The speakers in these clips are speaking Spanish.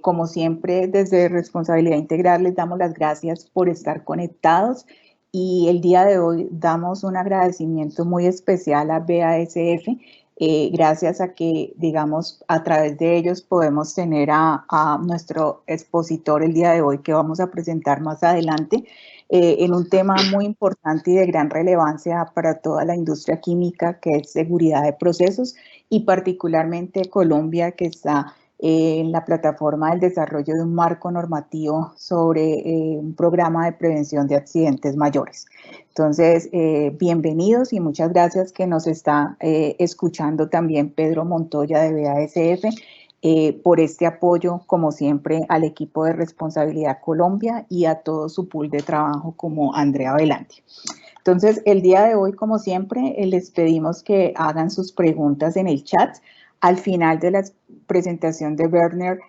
Como siempre, desde Responsabilidad Integral les damos las gracias por estar conectados y el día de hoy damos un agradecimiento muy especial a BASF, gracias a que, digamos, a través de ellos podemos tener a nuestro expositor el día de hoy que vamos a presentar más adelante en un tema muy importante y de gran relevancia para toda la industria química, que es seguridad de procesos y particularmente Colombia, que está en la plataforma del desarrollo de un marco normativo sobre un programa de prevención de accidentes mayores. Entonces, bienvenidos y muchas gracias que nos está escuchando también Pedro Montoya de BASF por este apoyo, como siempre, al equipo de Responsabilidad Colombia y a todo su pool de trabajo como Andrea Velante. Entonces, el día de hoy, como siempre, les pedimos que hagan sus preguntas en el chat. Al final de la presentación de Werner,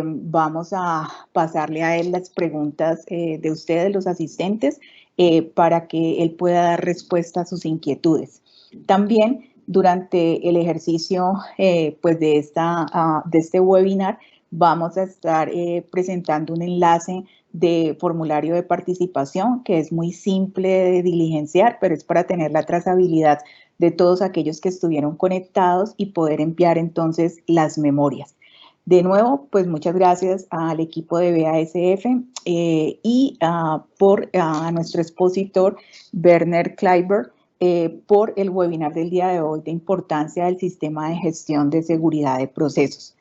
vamos a pasarle a él las preguntas de ustedes, los asistentes, para que él pueda dar respuesta a sus inquietudes. También, durante el ejercicio pues de este webinar, vamos a estar presentando un enlace de formulario de participación que es muy simple de diligenciar, pero es para tener la trazabilidad de todos aquellos que estuvieron conectados y poder enviar entonces las memorias. De nuevo, pues muchas gracias al equipo de BASF y a nuestro expositor Werner Kleiber por el webinar del día de hoy de importancia del sistema de gestión de seguridad de procesos.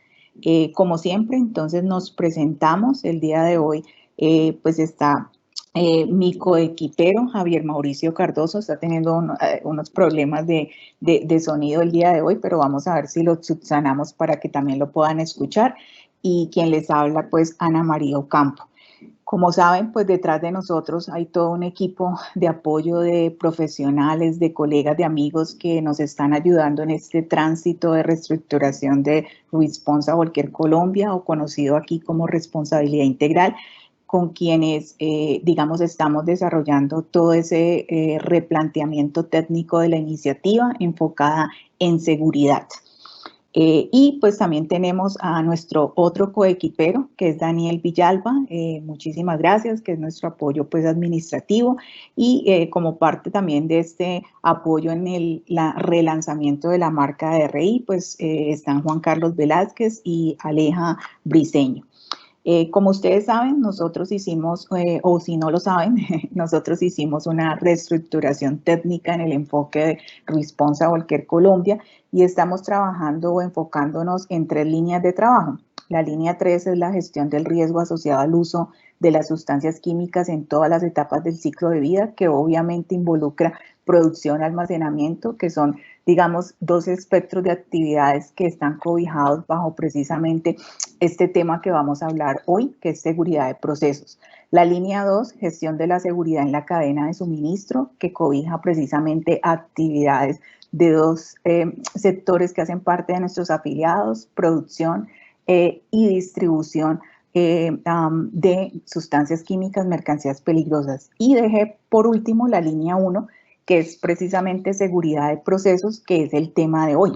Como siempre, entonces nos presentamos el día de hoy, pues está mi coequipero Javier Mauricio Cardoso, está teniendo unos problemas de sonido el día de hoy, pero vamos a ver si lo subsanamos para que también lo puedan escuchar. Y quien les habla, pues Ana María Ocampo. Como saben, pues detrás de nosotros hay todo un equipo de apoyo de profesionales, de colegas, de amigos que nos están ayudando en este tránsito de reestructuración de Responsible Care Colombia, o conocido aquí como Responsabilidad Integral, con quienes, digamos, estamos desarrollando todo ese replanteamiento técnico de la iniciativa enfocada en seguridad. Y pues también tenemos a nuestro otro coequipero, que es Daniel Villalba, muchísimas gracias, que es nuestro apoyo pues administrativo, y como parte también de este apoyo en el relanzamiento de la marca de RI, pues están Juan Carlos Velázquez y Aleja Briceño. Como ustedes saben, nosotros hicimos, o si no lo saben, nosotros hicimos una reestructuración técnica en el enfoque de Responsible Care Colombia y estamos trabajando o enfocándonos en 3 líneas de trabajo. La línea 3 es la gestión del riesgo asociado al uso de las sustancias químicas en todas las etapas del ciclo de vida, que obviamente involucra producción, almacenamiento, que son, digamos, 2 espectros de actividades que están cobijados bajo precisamente este tema que vamos a hablar hoy, que es seguridad de procesos. La línea 2, gestión de la seguridad en la cadena de suministro, que cobija precisamente actividades de 2 sectores que hacen parte de nuestros afiliados, producción y distribución de sustancias químicas, mercancías peligrosas. Y dejé por último la línea 1, que es precisamente seguridad de procesos, que es el tema de hoy.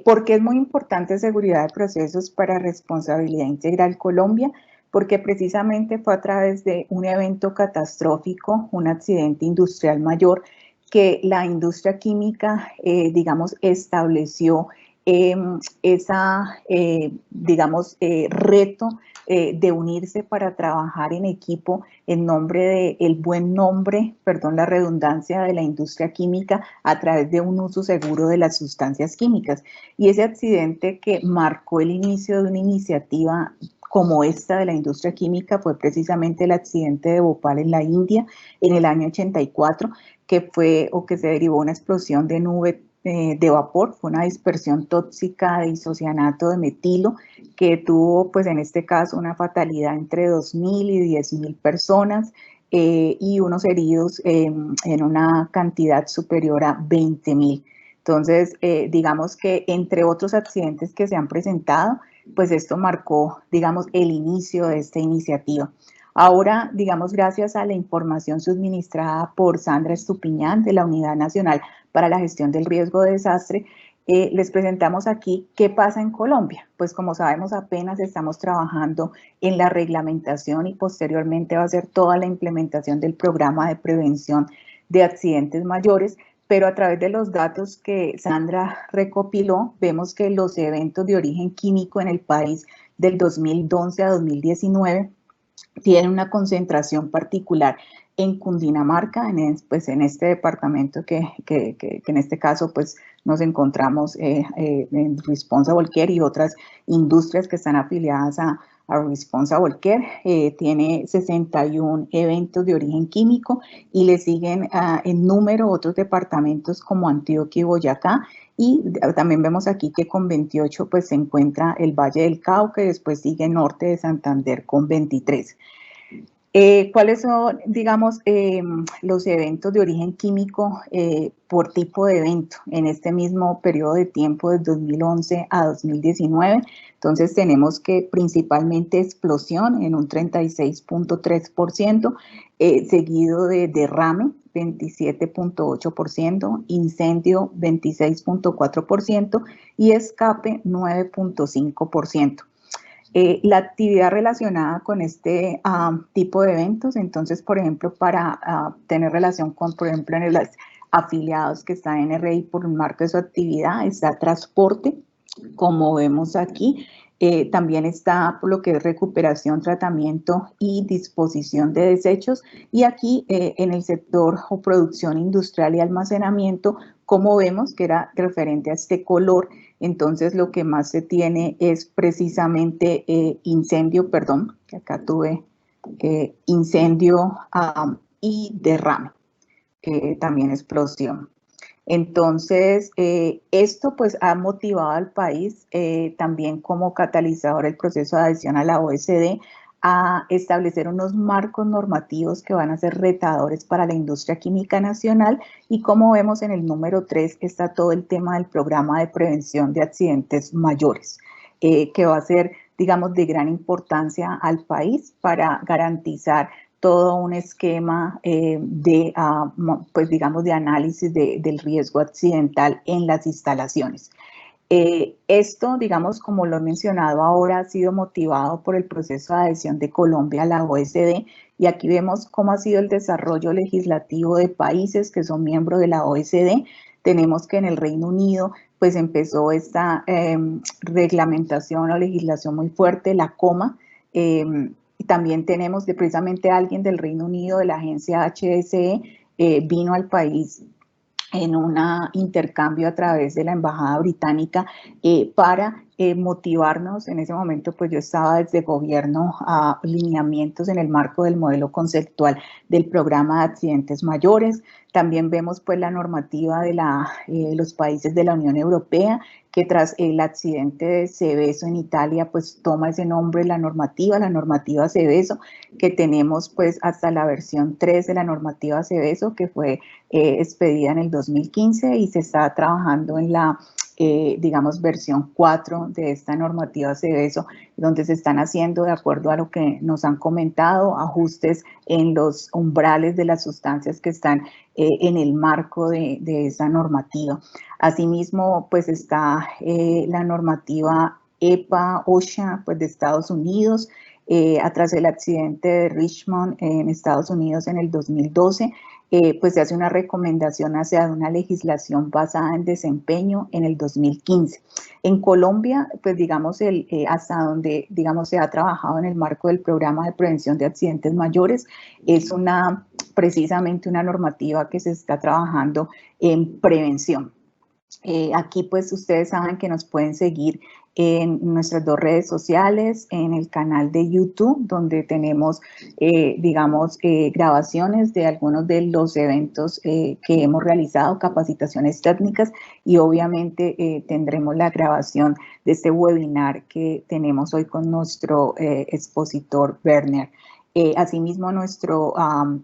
¿Por qué es muy importante seguridad de procesos para Responsabilidad Integral Colombia? Porque precisamente fue a través de un evento catastrófico, un accidente industrial mayor, que la industria química, digamos, estableció reto de unirse para trabajar en equipo en nombre del buen nombre, perdón la redundancia, de la industria química a través de un uso seguro de las sustancias químicas. Y ese accidente que marcó el inicio de una iniciativa como esta de la industria química fue precisamente el accidente de Bhopal en la India en el año 84, que se derivó una explosión de nube de vapor, fue una dispersión tóxica de isocianato de metilo que tuvo, pues en este caso, una fatalidad entre 2.000 y 10.000 personas y unos heridos en una cantidad superior a 20.000. Entonces, digamos que entre otros accidentes que se han presentado, pues esto marcó, digamos, el inicio de esta iniciativa. Ahora, digamos, gracias a la información suministrada por Sandra Estupiñán de la Unidad Nacional para la Gestión del Riesgo de Desastre, les presentamos aquí qué pasa en Colombia. Pues como sabemos, apenas estamos trabajando en la reglamentación y posteriormente va a ser toda la implementación del programa de prevención de accidentes mayores, pero a través de los datos que Sandra recopiló, vemos que los eventos de origen químico en el país del 2011 a 2019 tienen una concentración particular en Cundinamarca, en este departamento que en este caso pues nos encontramos en Responsible Care y otras industrias que están afiliadas a Responsible Care. Tiene 61 eventos de origen químico y le siguen en número otros departamentos como Antioquia y Boyacá. Y también vemos aquí que con 28 pues se encuentra el Valle del Cauca y después sigue Norte de Santander con 23. ¿Cuáles son, digamos, los eventos de origen químico por tipo de evento en este mismo periodo de tiempo de 2011 a 2019? Entonces tenemos que principalmente explosión en un 36.3%, seguido de derrame 27.8%, incendio 26.4% y escape 9.5%. La actividad relacionada con este tipo de eventos, entonces, por ejemplo, para tener relación con, por ejemplo, en los afiliados que está en NRI por un marco de su actividad, está transporte, como vemos aquí. También está por lo que es recuperación, tratamiento y disposición de desechos. Y aquí en el sector o producción industrial y almacenamiento, como vemos que era referente a este color, entonces lo que más se tiene es precisamente incendio, perdón, que acá tuve incendio y derrame, también explosión. Entonces, esto pues ha motivado al país también como catalizador el proceso de adhesión a la OECD a establecer unos marcos normativos que van a ser retadores para la industria química nacional y como vemos en el número 3 está todo el tema del programa de prevención de accidentes mayores, que va a ser, digamos, de gran importancia al país para garantizar todo un esquema pues digamos, de análisis del riesgo accidental en las instalaciones. Esto, digamos, como lo he mencionado ahora, ha sido motivado por el proceso de adhesión de Colombia a la OECD y aquí vemos cómo ha sido el desarrollo legislativo de países que son miembros de la OECD. Tenemos que en el Reino Unido pues empezó esta reglamentación o legislación muy fuerte, la COMA, y también tenemos precisamente alguien del Reino Unido, de la agencia HSE, vino al país en un intercambio a través de la Embajada Británica para motivarnos. En ese momento, pues yo estaba desde gobierno a lineamientos en el marco del modelo conceptual del programa de accidentes mayores. También vemos pues la normativa de los países de la Unión Europea, que tras el accidente de Seveso en Italia, pues toma ese nombre la normativa Seveso, que tenemos pues hasta la versión 3 de la normativa Seveso, que fue expedida en el 2015 y se está trabajando en la, digamos, versión 4 de esta normativa Seveso, donde se están haciendo, de acuerdo a lo que nos han comentado, ajustes en los umbrales de las sustancias que están en el marco de esa normativa. Asimismo, pues está la normativa EPA-OSHA pues, de Estados Unidos, tras el accidente de Richmond en Estados Unidos en el 2012, pues se hace una recomendación hacia una legislación basada en desempeño en el 2015. En Colombia, pues digamos, hasta donde digamos, se ha trabajado en el marco del programa de prevención de accidentes mayores, es precisamente una normativa que se está trabajando en prevención. Aquí pues ustedes saben que nos pueden seguir en nuestras 2 redes sociales, en el canal de YouTube, donde tenemos, digamos, grabaciones de algunos de los eventos que hemos realizado, capacitaciones técnicas y obviamente tendremos la grabación de este webinar que tenemos hoy con nuestro expositor Werner. Asimismo, nuestro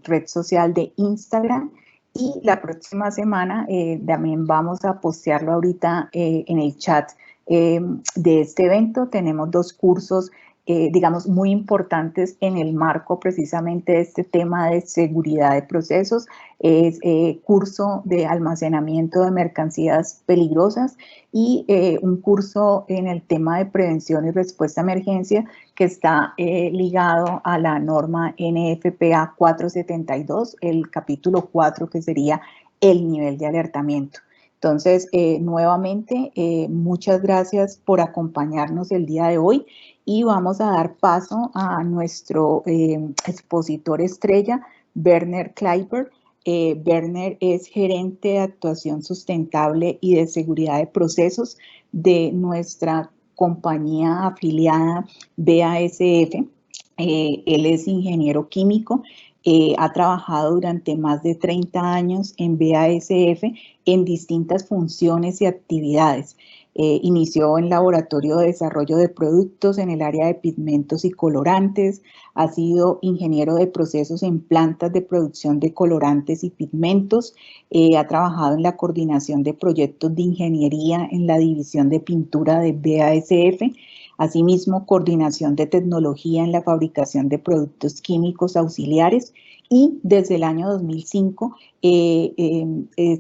red social de Instagram. Y la próxima semana también vamos a postearlo ahorita en el chat de este evento. Tenemos 2 cursos digamos, muy importantes en el marco precisamente de este tema de seguridad de procesos. Es curso de almacenamiento de mercancías peligrosas y un curso en el tema de prevención y respuesta a emergencia que está ligado a la norma NFPA 472, el capítulo 4, que sería el nivel de alertamiento. Entonces, nuevamente, muchas gracias por acompañarnos el día de hoy y vamos a dar paso a nuestro expositor estrella, Werner Kleiber. Werner es gerente de actuación sustentable y de seguridad de procesos de nuestra compañía afiliada BASF. Él es ingeniero químico. Ha trabajado durante más de 30 años en BASF en distintas funciones y actividades. Inició en laboratorio de desarrollo de productos en el área de pigmentos y colorantes, ha sido ingeniero de procesos en plantas de producción de colorantes y pigmentos, ha trabajado en la coordinación de proyectos de ingeniería en la división de pintura de BASF, asimismo coordinación de tecnología en la fabricación de productos químicos auxiliares y desde el año 2005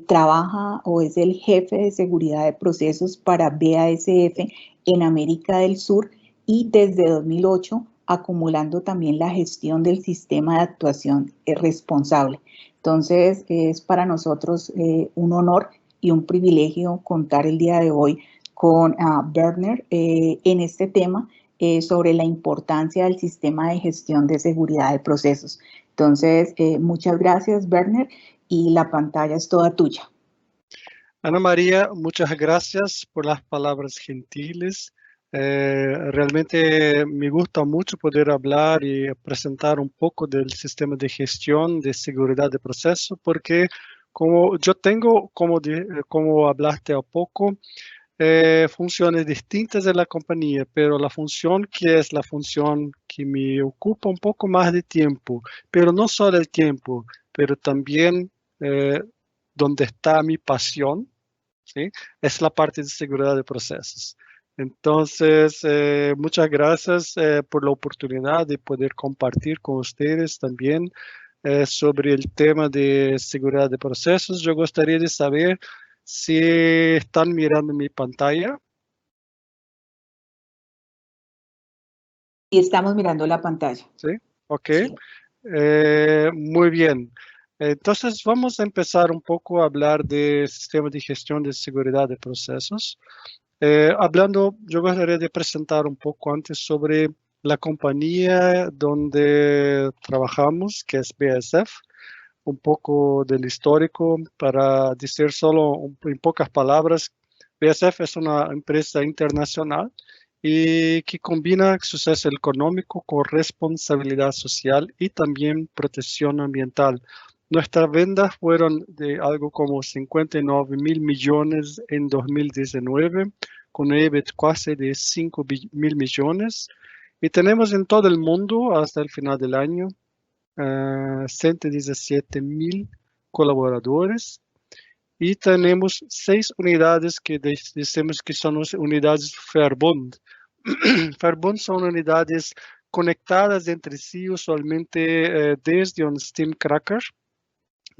trabaja o es el jefe de seguridad de procesos para BASF en América del Sur y desde 2008 acumulando también la gestión del sistema de actuación responsable. Entonces es para nosotros un honor y un privilegio contar el día de hoy con Werner en este tema sobre la importancia del sistema de gestión de seguridad de procesos. Entonces, muchas gracias, Werner, y la pantalla es toda tuya. Ana María, muchas gracias por las palabras gentiles. Realmente me gusta mucho poder hablar y presentar un poco del sistema de gestión de seguridad de proceso, porque como yo tengo, como hablaste a poco, funciones distintas de la compañía, pero la función que es la función que me ocupa un poco más de tiempo, pero no solo el tiempo, pero también donde está mi pasión, ¿sí? Es la parte de seguridad de procesos. Entonces, muchas gracias por la oportunidad de poder compartir con ustedes también sobre el tema de seguridad de procesos. Yo gustaría de saber si están mirando mi pantalla. Y estamos mirando la pantalla. Sí, ok. Sí. Muy bien. Entonces vamos a empezar un poco a hablar de sistema de gestión de seguridad de procesos. Yo gustaría de presentar un poco antes sobre la compañía donde trabajamos, que es BASF, un poco del histórico para decir solo en pocas palabras. BASF es una empresa internacional y que combina suceso económico con responsabilidad social y también protección ambiental. Nuestras ventas fueron de algo como 59.000 millones en 2019, con un EBIT casi de 5.000 millones. Y tenemos en todo el mundo, hasta el final del año, 117.000 colaboradores. Y tenemos 6 unidades que decimos que son unidades Verbund. Verbund son unidades conectadas entre sí usualmente desde un steam cracker.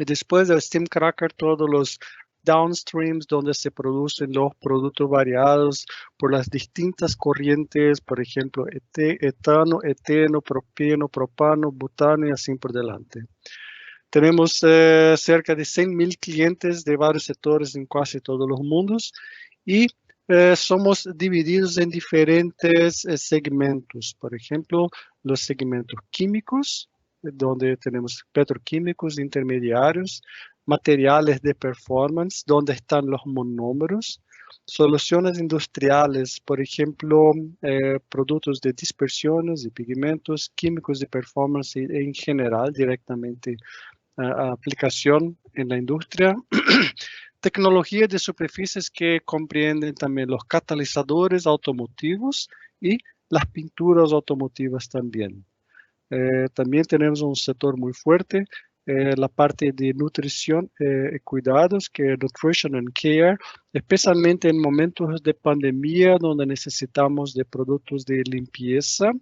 Y después del steam cracker, todos los downstreams donde se producen los productos variados por las distintas corrientes, por ejemplo, etano, eteno, propeno, propano, butano y así por delante. Tenemos cerca de 100.000 clientes de varios sectores en casi todos los mundos y somos divididos en diferentes segmentos. Por ejemplo, los segmentos químicos, donde tenemos petroquímicos intermediarios, materiales de performance, donde están los monómeros, soluciones industriales, por ejemplo, productos de dispersiones y pigmentos, químicos de performance en general, directamente aplicación en la industria. Tecnología de superficies que comprenden también los catalizadores automotivos y las pinturas automotivas también. También tenemos un sector muy fuerte la parte de nutrición y cuidados, que es Nutrition and Care, especialmente en momentos de pandemia donde necesitamos de productos de limpieza.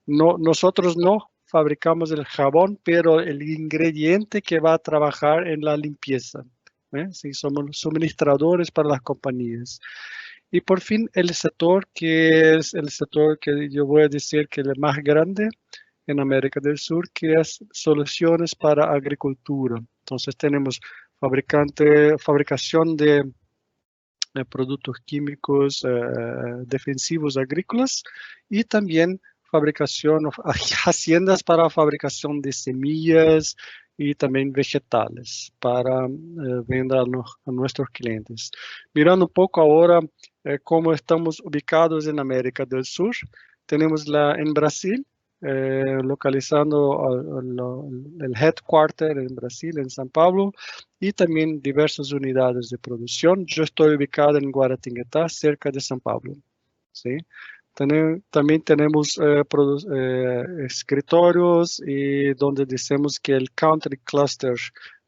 Nosotros no fabricamos el jabón, pero el ingrediente que va a trabajar en la limpieza. Sí, somos suministradores para las compañías. Y por fin el sector que es el sector que yo voy a decir que es el más grande en América del Sur, que es soluciones para agricultura. Entonces tenemos fabricación de productos químicos defensivos agrícolas y también haciendas para fabricación de semillas y también vegetales para vender a nuestros clientes. Mirando un poco ahora cómo estamos ubicados en América del Sur, tenemos en Brasil, localizando el headquarter en Brasil, en São Paulo, y también diversas unidades de producción. Yo estoy ubicado en Guaratinguetá, cerca de São Paulo. ¿Sí? También tenemos escritorios y donde decimos que el Country Cluster,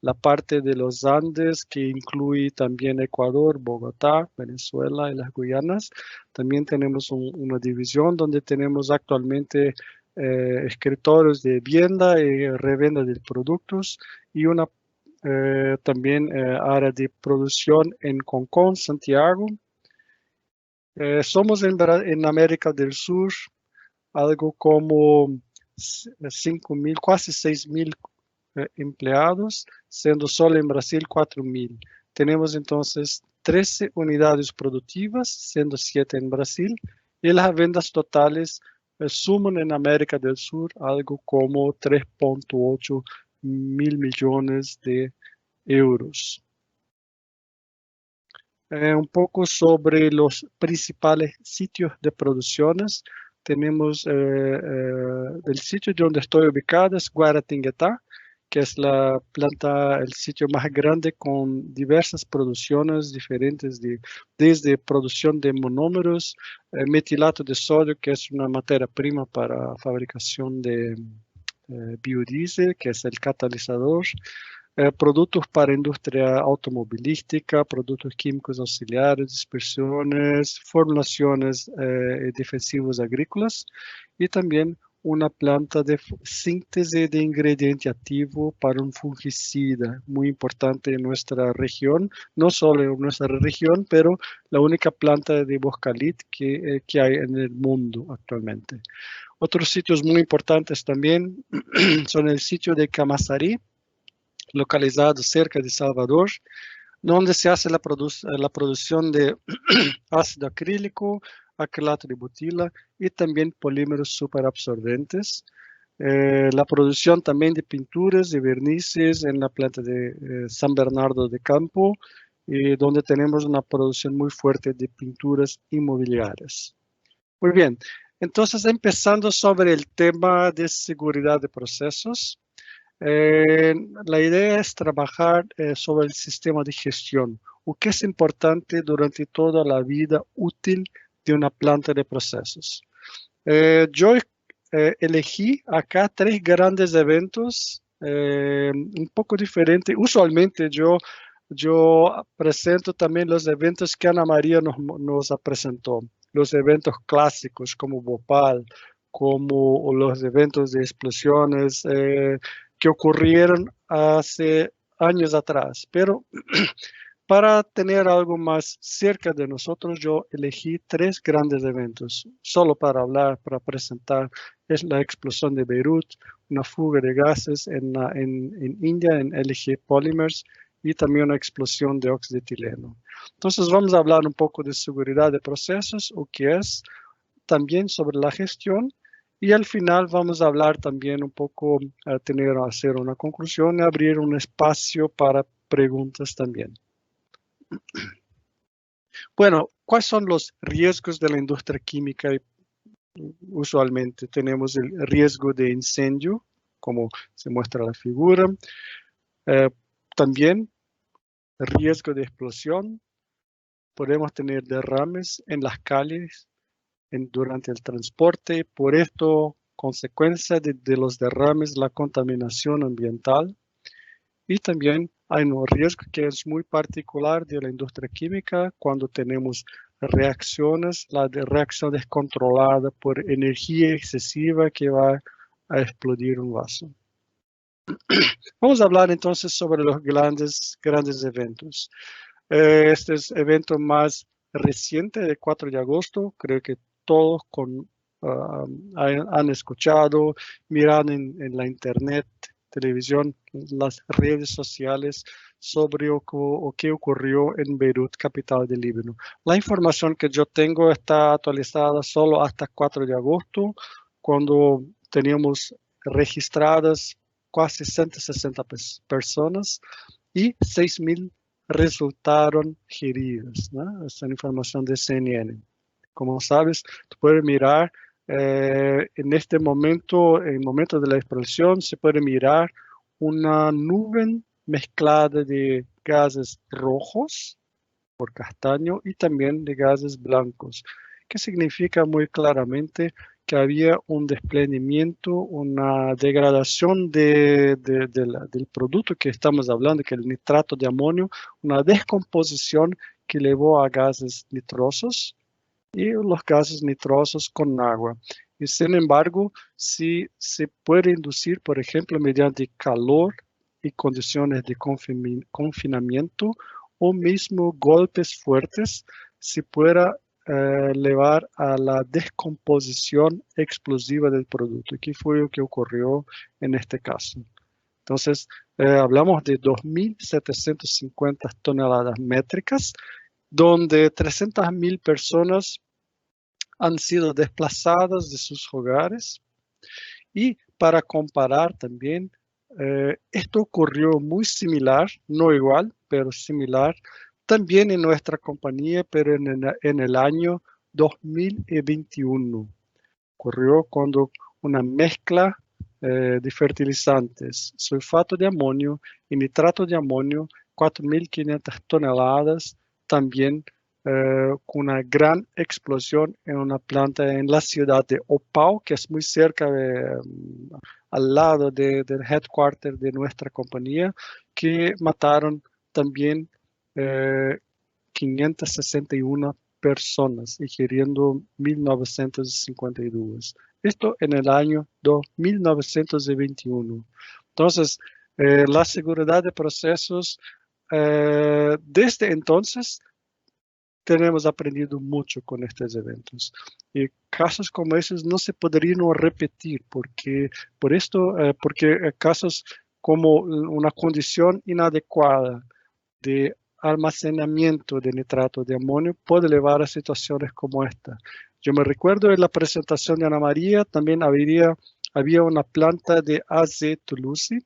la parte de los Andes, que incluye también Ecuador, Bogotá, Venezuela y las Guyanas. También tenemos una división donde tenemos actualmente escritorios de venta y reventa de productos y una también área de producción en Concón, Santiago. Somos en América del Sur algo como 5.000, casi 6.000 empleados, siendo solo en Brasil 4.000. Tenemos entonces 13 unidades productivas, siendo 7 en Brasil, y las ventas totales suman en América del Sur algo como 3.8 mil millones de euros. Un poco sobre los principales sitios de producciones. Tenemos el sitio donde estoy ubicado, es Guaratinguetá, que es el sitio más grande con diversas producciones diferentes, desde producción de monómeros, metilato de sodio, que es una materia prima para fabricación de biodiesel, que es el catalizador, productos para industria automovilística, productos químicos auxiliares, dispersiones, formulaciones defensivos agrícolas y también una planta de síntesis de ingrediente activo para un fungicida muy importante en nuestra región, no solo en nuestra región, pero la única planta de boscalit que hay en el mundo actualmente. Otros sitios muy importantes también son el sitio de Camaçari, localizado cerca de Salvador, donde se hace la producción de ácido acrílico, acrilato de butila y también polímeros superabsorbentes. La producción también de pinturas y vernices en la planta de San Bernardo de Campo, donde tenemos una producción muy fuerte de pinturas inmobiliarias. Muy bien, entonces empezando sobre el tema de seguridad de procesos. La idea es trabajar sobre el sistema de gestión, o que es importante durante toda la vida útil de una planta de procesos. Yo elegí acá 3 grandes eventos, un poco diferentes. Usualmente yo presento también los eventos que Ana María nos presentó, los eventos clásicos como Bhopal, como los eventos de explosiones, que ocurrieron hace años atrás, pero para tener algo más cerca de nosotros, yo elegí 3 grandes eventos, solo para hablar, para presentar. Es la explosión de Beirut, una fuga de gases en India, en LG Polymers, y también una explosión de óxido de etileno. Entonces vamos a hablar un poco de seguridad de procesos, o qué es, también sobre la gestión, y al final vamos a hablar también un poco, hacer una conclusión y abrir un espacio para preguntas también. Bueno, ¿cuáles son los riesgos de la industria química? Usualmente tenemos el riesgo de incendio, como se muestra la figura. También riesgo de explosión. Podemos tener derrames en las calles durante el transporte. Por esto, consecuencia de los derrames, la contaminación ambiental. Y también hay un riesgo que es muy particular de la industria química cuando tenemos reacciones, la reacción descontrolada por energía excesiva que va a explodir un vaso. Vamos a hablar entonces sobre los grandes eventos. Este es el evento más reciente, de 4 de agosto. Creo que todos han escuchado, miran en la internet, televisión, las redes sociales sobre lo que ocurrió en Beirut, capital del Líbano. La información que yo tengo está actualizada solo hasta 4 de agosto, cuando teníamos registradas casi 160 personas y 6.000 resultaron heridas, ¿no? Esta es información de CNN. Como sabes, tú puedes mirar en este momento, en el momento de la explosión, se puede mirar una nube mezclada de gases rojos por castaño y también de gases blancos, que significa muy claramente que había un desprendimiento, una degradación del producto que estamos hablando, que es el nitrato de amonio, una descomposición que llevó a gases nitrosos y los gases nitrosos con agua. Y sin embargo, si se puede inducir, por ejemplo, mediante calor y condiciones de confinamiento o mismo golpes fuertes, se pueda llevar a la descomposición explosiva del producto. ¿Qué fue lo que ocurrió en este caso? Entonces, hablamos de 2.750 toneladas métricas, donde 300.000 personas han sido desplazadas de sus hogares. Y para comparar también, esto ocurrió muy similar, no igual, pero similar, también en nuestra compañía, pero en el año 2021. Ocurrió cuando una mezcla de fertilizantes, sulfato de amonio y nitrato de amonio, 4.500 toneladas, también con una gran explosión en una planta en la ciudad de Opao, que es muy cerca, al lado del headquarter de nuestra compañía, que mataron también 561 personas, ingiriendo 1.952. Esto en el año 1921. Entonces, la seguridad de procesos, desde entonces, tenemos aprendido mucho con estos eventos. Y casos como esos no se podrían repetir, porque casos como una condición inadecuada de almacenamiento de nitrato de amonio puede llevar a situaciones como esta. Yo me recuerdo en la presentación de Ana María, también había una planta de AZ Toulouse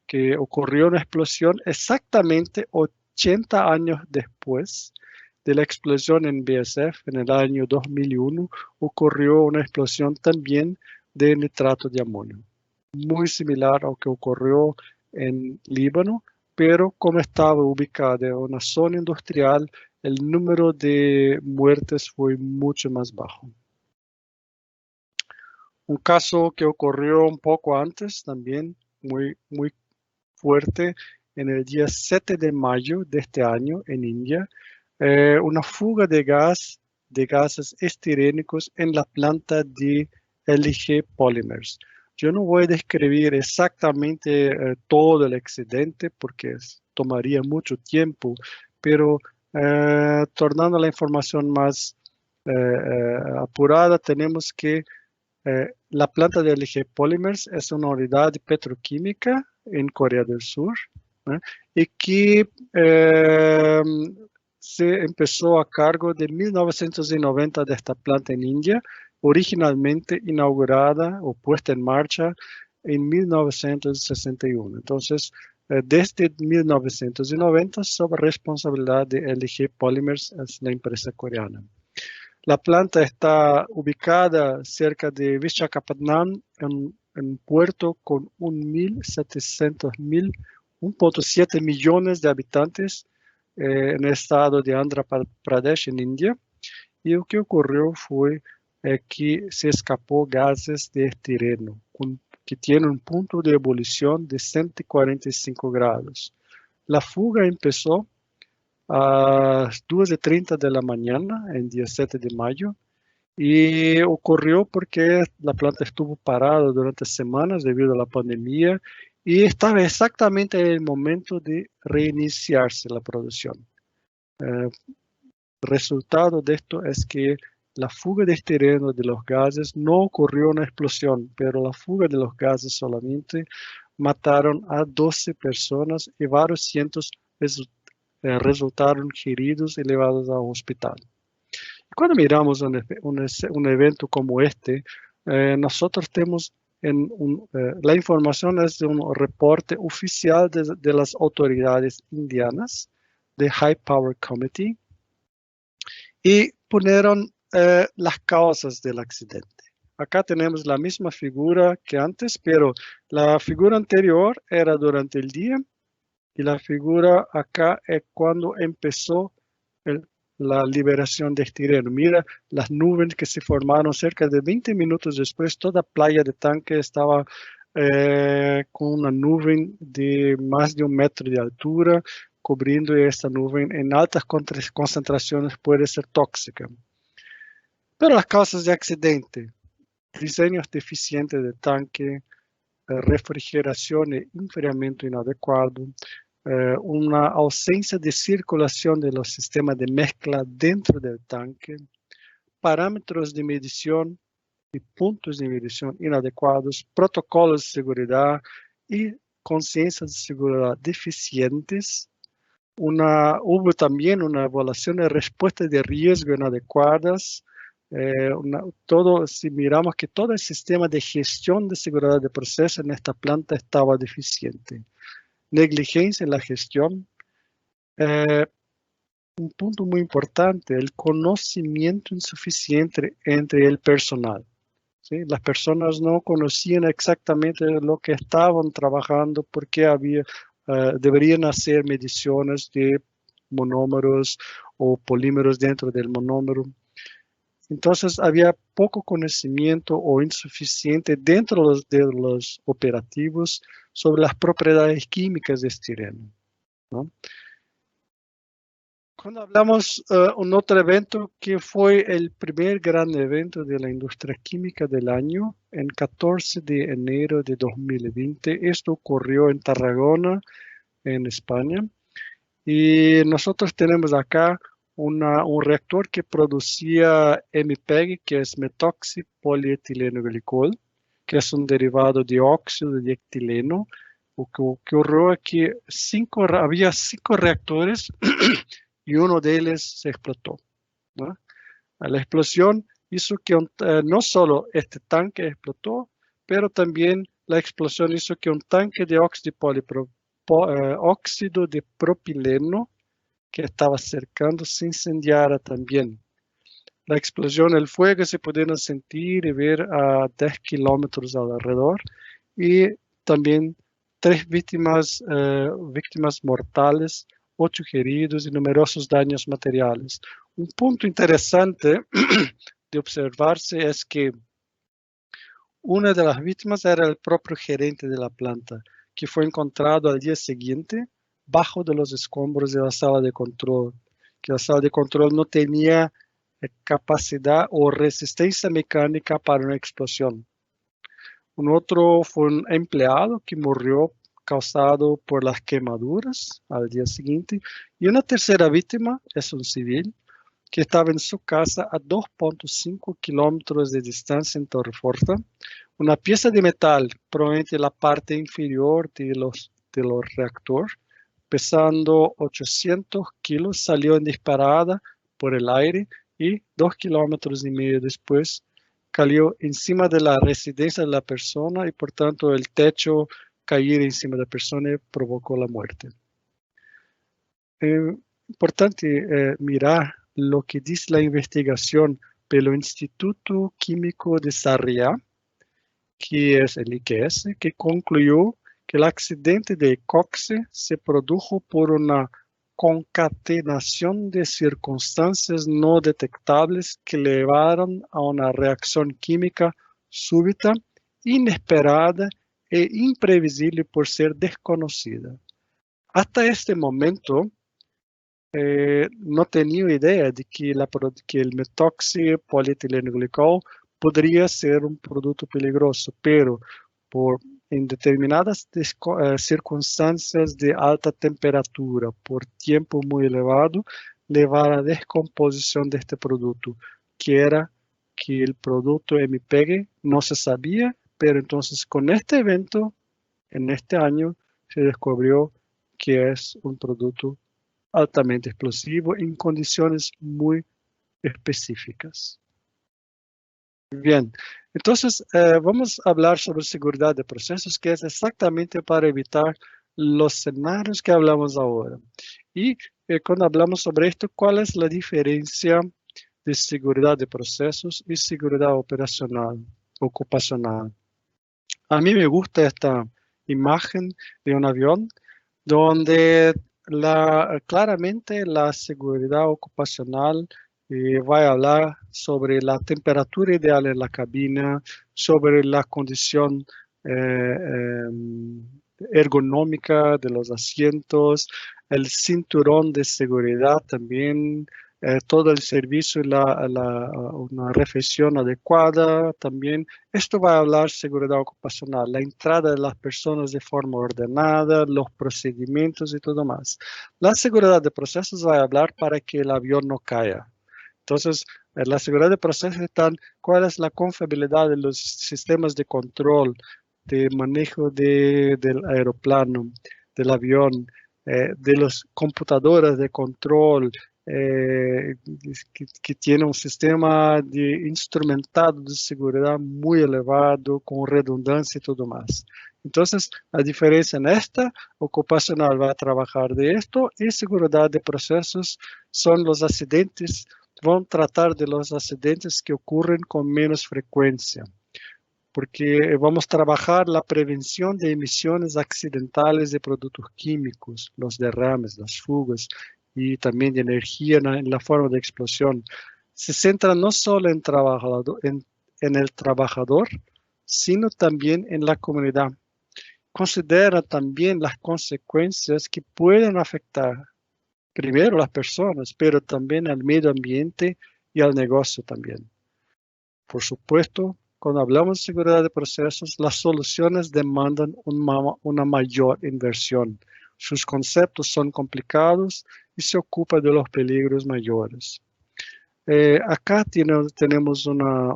que ocurrió una explosión exactamente 80 años después de la explosión en BASF. En el año 2001 ocurrió una explosión también de nitrato de amonio, muy similar a lo que ocurrió en Líbano, pero como estaba ubicada en una zona industrial, el número de muertes fue mucho más bajo. Un caso que ocurrió un poco antes, también muy fuerte, en el día 7 de mayo de este año en India, una fuga de gases estirénicos en la planta de LG Polymers. Yo no voy a describir exactamente todo el accidente porque tomaría mucho tiempo, pero tornando a la información más apurada, tenemos que la planta de LG Polymers es una unidad petroquímica en Corea del Sur, y que se empezó a cargo de 1990 de esta planta en India, originalmente inaugurada o puesta en marcha en 1961. Entonces, desde 1990, sob responsabilidad de LG Polymers, es la empresa coreana. La planta está ubicada cerca de Visakhapatnam, en un puerto con 1.700.000 millones de habitantes en el estado de Andhra Pradesh, en India. Y lo que ocurrió fue que se escapó gases de estireno, que tiene un punto de ebullición de 145 grados. La fuga empezó a las 2:30 de la mañana, el día 7 de mayo, y ocurrió porque la planta estuvo parada durante semanas debido a la pandemia y estaba exactamente en el momento de reiniciarse la producción. Resultado de esto es que la fuga de estireno de los gases no ocurrió una explosión, pero la fuga de los gases solamente mataron a 12 personas y varios cientos resultaron heridos y llevados a un hospital. Cuando miramos un evento como este, nosotros tenemos la información es de un reporte oficial de las autoridades indianas, de High Power Committee, y ponieron las causas del accidente. Acá tenemos la misma figura que antes, pero la figura anterior era durante el día y la figura acá es cuando empezó la liberación de estireno. Mira las nubes que se formaron cerca de 20 minutos después. Toda playa de Tanque estaba con una nube de más de 1 metro de altura, cubriendo esta nube en altas concentraciones puede ser tóxica. Pero las causas de accidente, diseños deficientes de tanque, refrigeración e enfriamiento inadecuado, una ausencia de circulación de los sistemas de mezcla dentro del tanque, parámetros de medición y puntos de medición inadecuados, protocolos de seguridad y conciencias de seguridad deficientes. Hubo también una evaluación de respuestas de riesgo inadecuadas. Si miramos que todo el sistema de gestión de seguridad de proceso en esta planta estaba deficiente. Negligencia en la gestión. Un punto muy importante, el conocimiento insuficiente entre el personal. ¿Sí? Las personas no conocían exactamente lo que estaban trabajando, porque deberían hacer mediciones de monómeros o polímeros dentro del monómero. Entonces había poco conocimiento o insuficiente dentro de los operativos sobre las propiedades químicas de estireno, ¿no? Cuando hablamos un otro evento que fue el primer gran evento de la industria química del año, en 14 de enero de 2020, esto ocurrió en Tarragona, en España, y nosotros tenemos acá un reactor que producía MPEG, que es metoxipolietileno-glicol, que es un derivado de óxido de etileno. Lo que ocurrió es que había 5 reactores y uno de ellos se explotó, ¿no? La explosión hizo que no solo este tanque explotó, pero también la explosión hizo que un tanque de óxido de propileno que estaba cercando se incendiara también. La explosión, el fuego se pudieron sentir y ver a 10 kilómetros alrededor, y también 3 víctimas mortales, 8 heridos y numerosos daños materiales. Un punto interesante de observarse es que una de las víctimas era el propio gerente de la planta, que fue encontrado al día siguiente bajo de los escombros de la sala de control, que la sala de control no tenía capacidad o resistencia mecánica para una explosión. Un otro fue un empleado que murió causado por las quemaduras al día siguiente, y una tercera víctima es un civil que estaba en su casa a 2.5 kilómetros de distancia en Torreforta. Una pieza de metal proveniente de la parte inferior de los reactor, pesando 800 kilos, salió en disparada por el aire y 2,5 kilómetros después cayó encima de la residencia de la persona, y por tanto el techo caer encima de la persona provocó la muerte. Importante mirar lo que dice la investigación pelo Instituto Químico de Sarriá, que es el IQS, que concluyó que el accidente de Coxe se produjo por una concatenación de circunstancias no detectables que llevaron a una reacción química súbita, inesperada e imprevisible por ser desconocida. Hasta este momento, no tenía idea de que el metoxipolietilenglicol podría ser un producto peligroso, pero en determinadas circunstancias de alta temperatura, por tiempo muy elevado, llevar a descomposición de este producto, que era que el producto MPEG no se sabía, pero entonces con este evento, en este año, se descubrió que es un producto altamente explosivo en condiciones muy específicas. Bien, entonces vamos a hablar sobre seguridad de procesos, que es exactamente para evitar los escenarios que hablamos ahora. Y cuando hablamos sobre esto, ¿cuál es la diferencia de seguridad de procesos y seguridad ocupacional? A mí me gusta esta imagen de un avión donde claramente la seguridad ocupacional va a hablar sobre la temperatura ideal en la cabina, sobre la condición ergonómica de los asientos, el cinturón de seguridad también, todo el servicio, una refeición adecuada también. Esto va a hablar seguridad ocupacional, la entrada de las personas de forma ordenada, los procedimientos y todo más. La seguridad de procesos va a hablar para que el avión no caiga. Entonces, la seguridad de procesos está cuál es la confiabilidad de los sistemas de control, de manejo del aeroplano, del avión, de las computadoras de control, que tiene un sistema instrumentado de seguridad muy elevado, con redundancia y todo más. Entonces, la diferencia en esta, ocupacional va a trabajar de esto, y seguridad de procesos son los accidentes, van a tratar de los accidentes que ocurren con menos frecuencia, porque vamos a trabajar la prevención de emisiones accidentales de productos químicos, los derrames, las fugas, y también de energía en la forma de explosión. Se centra no solo en el trabajador, sino también en la comunidad. Considera también las consecuencias que pueden afectar primero a las personas, pero también al medio ambiente y al negocio también. Por supuesto, cuando hablamos de seguridad de procesos, las soluciones demandan una mayor inversión. Sus conceptos son complicados y se ocupa de los peligros mayores. Acá tenemos una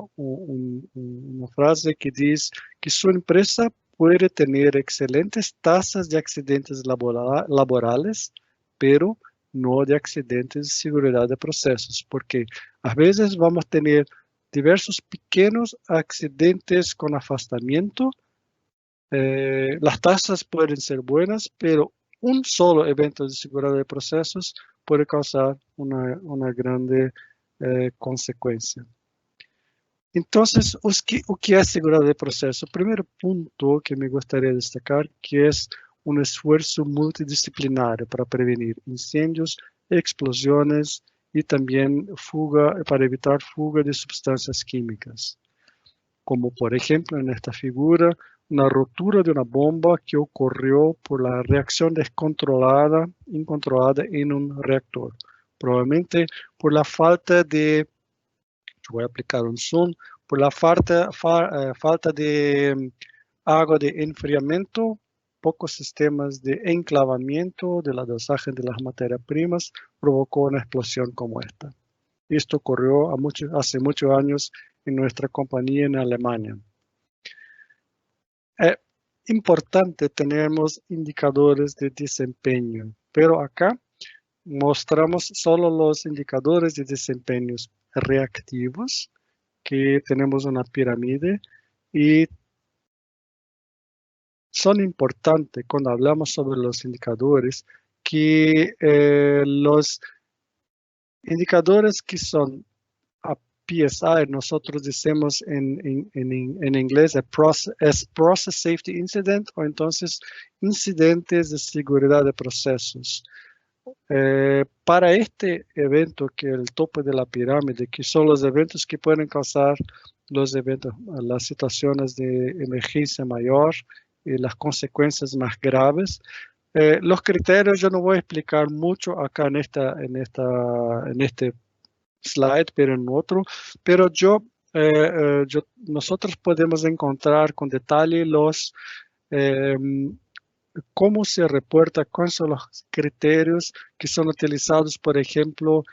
frase que dice que su empresa puede tener excelentes tasas de accidentes laborales, pero no de accidentes de seguridad de procesos, porque a veces vamos a tener diversos pequeños accidentes con afastamiento. Las tasas pueden ser buenas, pero un solo evento de seguridad de procesos puede causar una grande consecuencia. Entonces, o que es seguridad de proceso? El primer punto que me gustaría destacar, que es un esfuerzo multidisciplinario para prevenir incendios, explosiones y también para evitar fuga de sustancias químicas. Como por ejemplo en esta figura, una rotura de una bomba que ocurrió por la reacción incontrolada en un reactor. Probablemente por la falta de, voy a aplicar un zoom, por la falta de agua de enfriamiento, pocos sistemas de enclavamiento de la dosaje de las materias primas, provocó una explosión como esta. Esto ocurrió hace muchos años en nuestra compañía en Alemania. Importante, tenemos indicadores de desempeño, pero acá mostramos solo los indicadores de desempeños reactivos, que tenemos una pirámide, y son importantes cuando hablamos sobre los indicadores, que los indicadores que son PSI, nosotros decimos en inglés es Process Safety Incident, o entonces incidentes de seguridad de procesos. Para este evento, que es el tope de la pirámide, que son los eventos que pueden causar las situaciones de emergencia mayor y las consecuencias más graves. Los criterios yo no voy a explicar mucho acá en este slide, pero en otro. Pero nosotros podemos encontrar con detalle cómo se reporta, cuáles son los criterios que son utilizados, por ejemplo,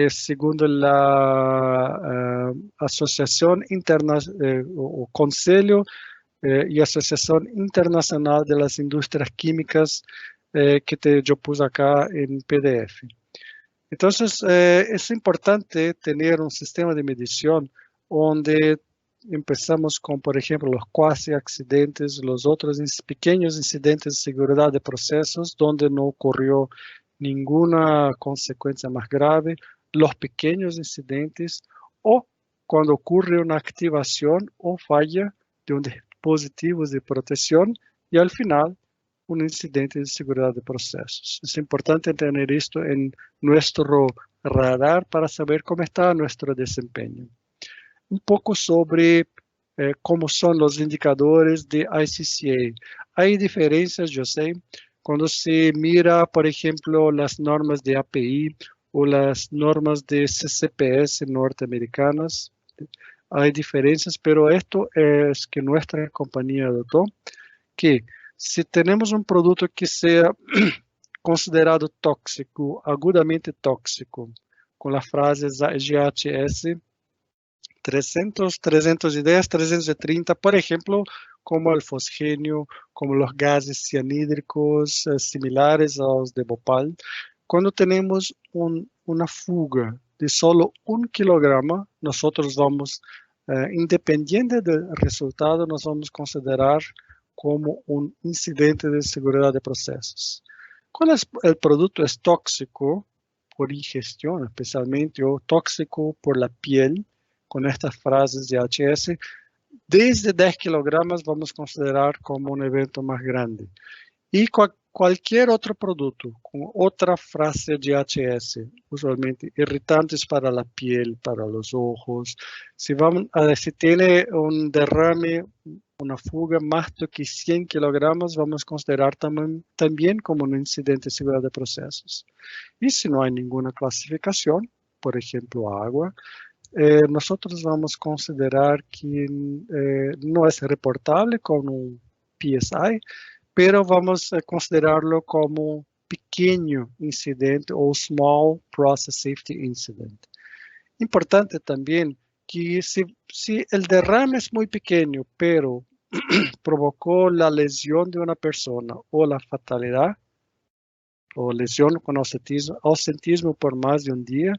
según la Asociación Internacional o Conselho y Asociación Internacional de las Industrias Químicas, que yo puse acá en PDF. Entonces, es importante tener un sistema de medición donde empezamos con, por ejemplo, los cuasi accidentes, los otros pequeños incidentes de seguridad de procesos donde no ocurrió ninguna consecuencia más grave, los pequeños incidentes o cuando ocurre una activación o falla de un dispositivo de protección y al final un incidente de seguridad de procesos. Es importante tener esto en nuestro radar para saber cómo está nuestro desempeño. Un poco sobre cómo son los indicadores de ICCA. Hay diferencias, yo sé, cuando se mira, por ejemplo, las normas de API o las normas de CCPS norteamericanas. Hay diferencias, pero esto es que nuestra compañía adoptó, que si tenemos un producto que sea considerado tóxico, agudamente tóxico, con las frases GHS 300, 310, 330, por ejemplo, como el fosgenio, como los gases cianhídricos similares a los de Bhopal. Cuando tenemos una fuga de solo 1 kilogramo, nosotros vamos, independiente del resultado, nos vamos a considerar como un incidente de seguridad de procesos. Cuando el producto es tóxico por ingestión especialmente o tóxico por la piel, con estas frases de HS, desde 10 kilogramos vamos a considerar como un evento más grande. Y cualquier otro producto con otra frase de HS, usualmente irritantes para la piel, para los ojos, si tiene un derrame, una fuga más de que 100 kilogramos, vamos a considerar también como un incidente de seguridad de procesos. Y si no hay ninguna clasificación, por ejemplo, agua, nosotros vamos a considerar que no es reportable con un PSI, pero vamos a considerarlo como pequeño incidente o small process safety incident. Importante también que si el derrame es muy pequeño, pero provocó la lesión de una persona o la fatalidad o lesión con ausentismo por más de un día,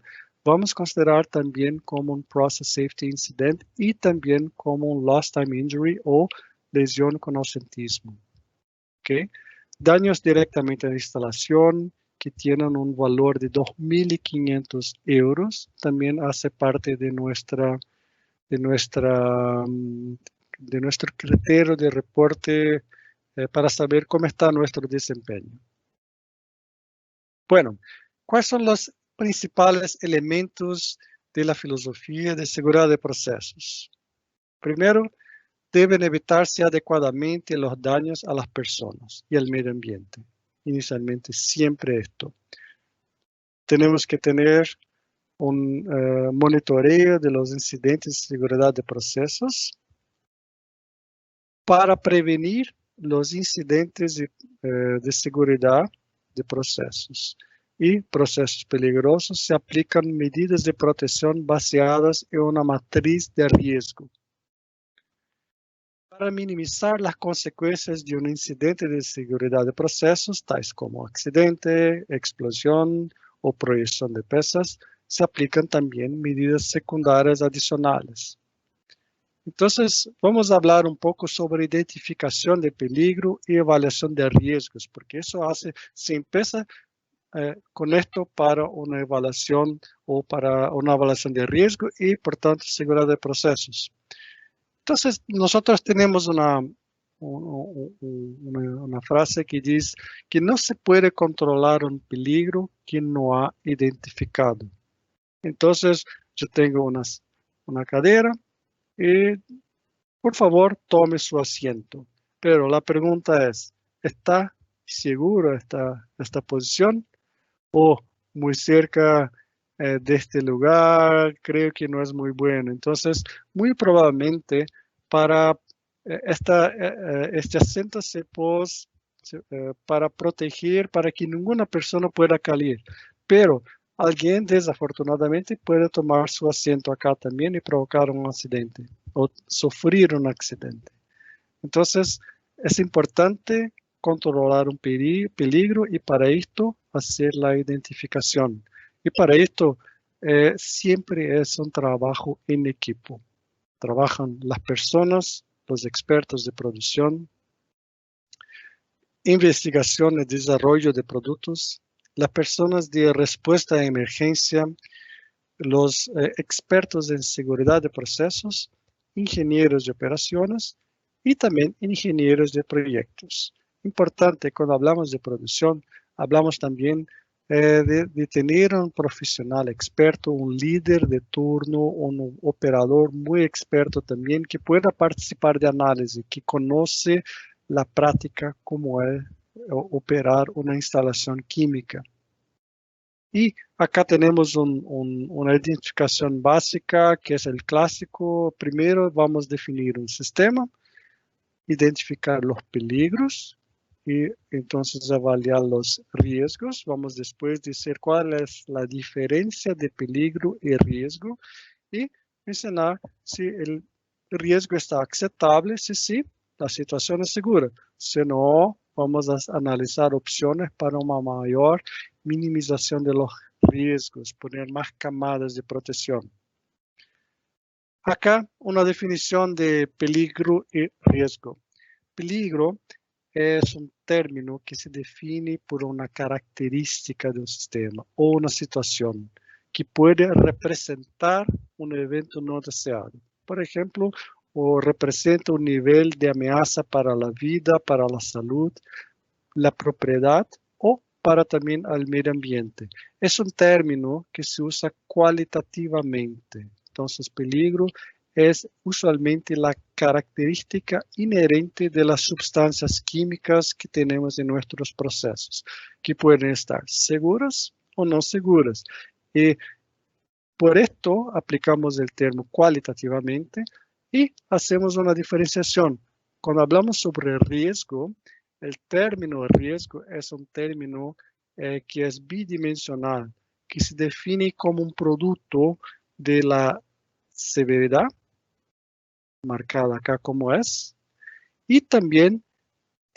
vamos a considerar también como un process safety incident y también como un lost time injury o lesión con ausentismo. ¿Okay? Daños directamente a la instalación que tienen un valor de 2.500 euros también hace parte de nuestro criterio de reporte para saber cómo está nuestro desempeño. Bueno, ¿cuáles son los principales elementos de la filosofía de seguridad de procesos? Primero, deben evitarse adecuadamente los daños a las personas y al medio ambiente. Inicialmente, siempre esto. Tenemos que tener un monitoreo de los incidentes de seguridad de procesos para prevenir los incidentes de seguridad de procesos. Y procesos peligrosos se aplican medidas de protección basadas en una matriz de riesgo. Para minimizar las consecuencias de un incidente de seguridad de procesos, tais como accidente, explosión o proyección de pesas, se aplican también medidas secundarias adicionales. Entonces, vamos a hablar un poco sobre identificación de peligro y evaluación de riesgos, porque eso se empieza con esto para una evaluación o para una evaluación de riesgo y, por tanto, seguridad de procesos. Entonces, nosotros tenemos una frase que dice que no se puede controlar un peligro que no ha identificado. Entonces, yo tengo una cadera y por favor tome su asiento. Pero la pregunta es, ¿está seguro esta posición? ¿O muy cerca de este lugar? Creo que no es muy bueno. Entonces, muy probablemente para este asiento se pone para proteger, para que ninguna persona pueda caer. Pero alguien desafortunadamente puede tomar su asiento acá también y provocar un accidente o sufrir un accidente. Entonces, es importante controlar un peligro y para esto hacer la identificación. Y para esto siempre es un trabajo en equipo. Trabajan las personas, los expertos de producción, investigación y desarrollo de productos, las personas de respuesta a emergencia, los expertos en seguridad de procesos, ingenieros de operaciones y también ingenieros de proyectos. Importante, cuando hablamos de producción, hablamos también de tener un profesional experto, un líder de turno, un operador muy experto también que pueda participar de análisis, que conoce la práctica como es operar una instalación química. Y acá tenemos una identificación básica que es el clásico. Primero vamos a definir un sistema, identificar los peligros y entonces evaluar los riesgos. Vamos después decir cuál es la diferencia de peligro y riesgo y mencionar si el riesgo está aceptable, si sí, la situación es segura. Si no, vamos a analizar opciones para una mayor minimización de los riesgos, poner más camadas de protección. Acá una definición de peligro y riesgo. Peligro es un término que se define por una característica de un sistema o una situación que puede representar un evento no deseado. Por ejemplo, o representa un nivel de amenaza para la vida, para la salud, la propiedad o para también al medio ambiente. Es un término que se usa cualitativamente. Entonces, peligro es usualmente la característica inherente de las sustancias químicas que tenemos en nuestros procesos, que pueden estar seguras o no seguras. Y por esto aplicamos el término cualitativamente y hacemos una diferenciación. Cuando hablamos sobre riesgo, el término riesgo es un término que es bidimensional, que se define como un producto de la severidad, marcada acá como es, y también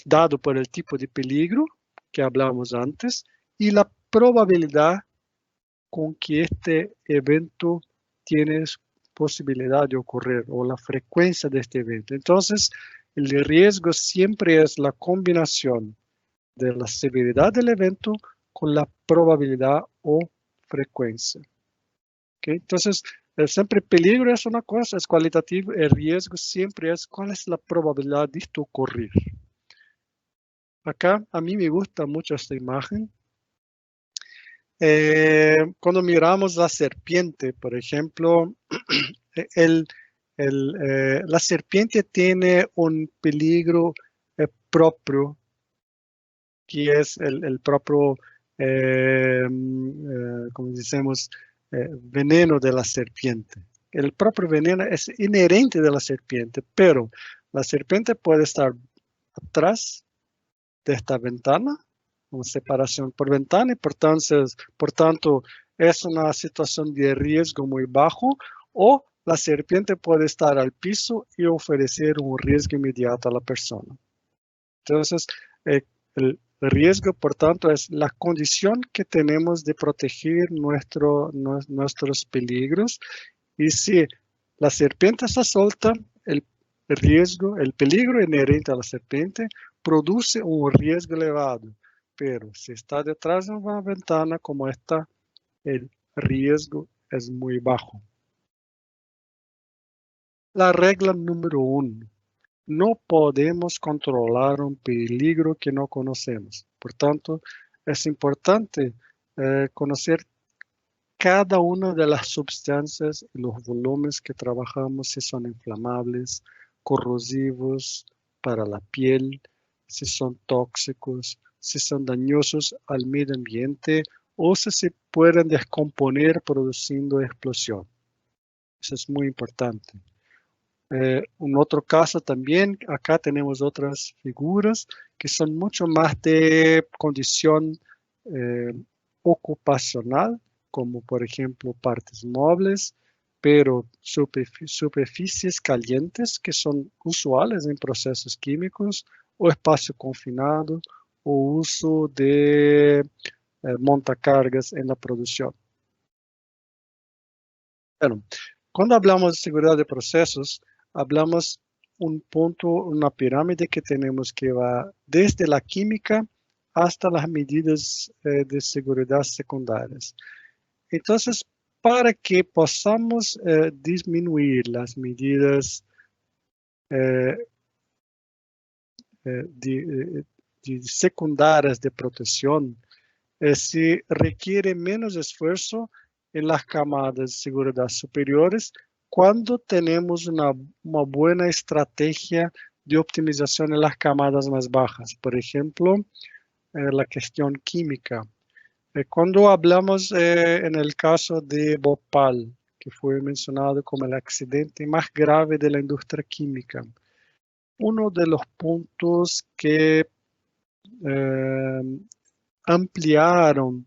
dado por el tipo de peligro que hablamos antes y la probabilidad con que este evento tiene posibilidad de ocurrir o la frecuencia de este evento. Entonces, el riesgo siempre es la combinación de la severidad del evento con la probabilidad o frecuencia. ¿Okay? Entonces, siempre peligro es una cosa, es cualitativo, el riesgo siempre es cuál es la probabilidad de esto ocurrir. Acá a mí me gusta mucho esta imagen. Cuando miramos la serpiente, por ejemplo, la serpiente tiene un peligro propio, que es el propio, como decimos, veneno de la serpiente. El propio veneno es inherente de la serpiente, pero la serpiente puede estar atrás de esta ventana, una separación por ventana, y por tanto es una situación de riesgo muy bajo, o la serpiente puede estar al piso y ofrecer un riesgo inmediato a la persona. Entonces, el riesgo, por tanto, es la condición que tenemos de proteger nuestros peligros, y si la serpiente está suelta, el riesgo, el peligro inherente a la serpiente produce un riesgo elevado, pero si está detrás de una ventana como esta, el riesgo es muy bajo. La regla número 1. no podemos controlar un peligro que no conocemos. Por tanto, es importante conocer cada una de las sustancias y los volúmenes que trabajamos, si son inflamables, corrosivos para la piel, si son tóxicos, si son dañosos al medio ambiente o si se pueden descomponer produciendo explosión. Eso es muy importante. Un otro caso también, acá tenemos otras figuras que son mucho más de condición ocupacional, como por ejemplo partes móviles, pero superficies calientes que son usuales en procesos químicos, o espacio confinado, o uso de montacargas en la producción. Bueno, cuando hablamos de seguridad de procesos, hablamos un punto, una pirámide que tenemos que va desde la química hasta las medidas de seguridad secundarias. Entonces, para que podamos disminuir las medidas secundarias de protección, se requiere menos esfuerzo en las camadas de seguridad superiores cuando tenemos una buena estrategia de optimización en las camadas más bajas. Por ejemplo, la cuestión química. Cuando hablamos en el caso de Bhopal, que fue mencionado como el accidente más grave de la industria química, uno de los puntos que ampliaron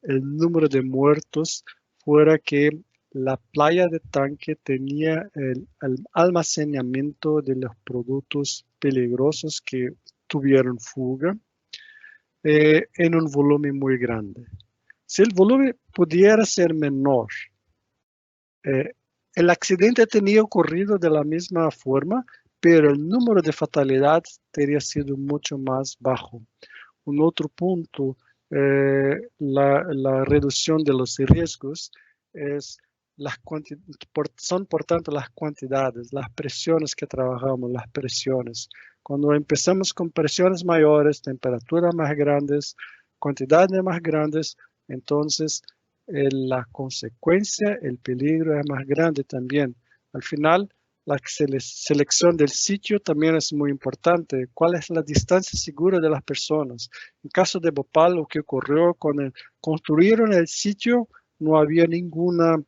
el número de muertos fuera que la playa de tanque tenía el almacenamiento de los productos peligrosos que tuvieron fuga en un volumen muy grande. Si el volumen pudiera ser menor, el accidente tenía ocurrido de la misma forma, pero el número de fatalidades habría sido mucho más bajo. Un otro punto, la reducción de los riesgos son por tanto las cantidades, las presiones que trabajamos, las presiones. Cuando empezamos con presiones mayores, temperaturas más grandes, cantidades más grandes, entonces la consecuencia, el peligro es más grande también. Al final, la selección del sitio también es muy importante. ¿Cuál es la distancia segura de las personas? En caso de Bhopal, lo que ocurrió con construyeron el sitio, no había ninguna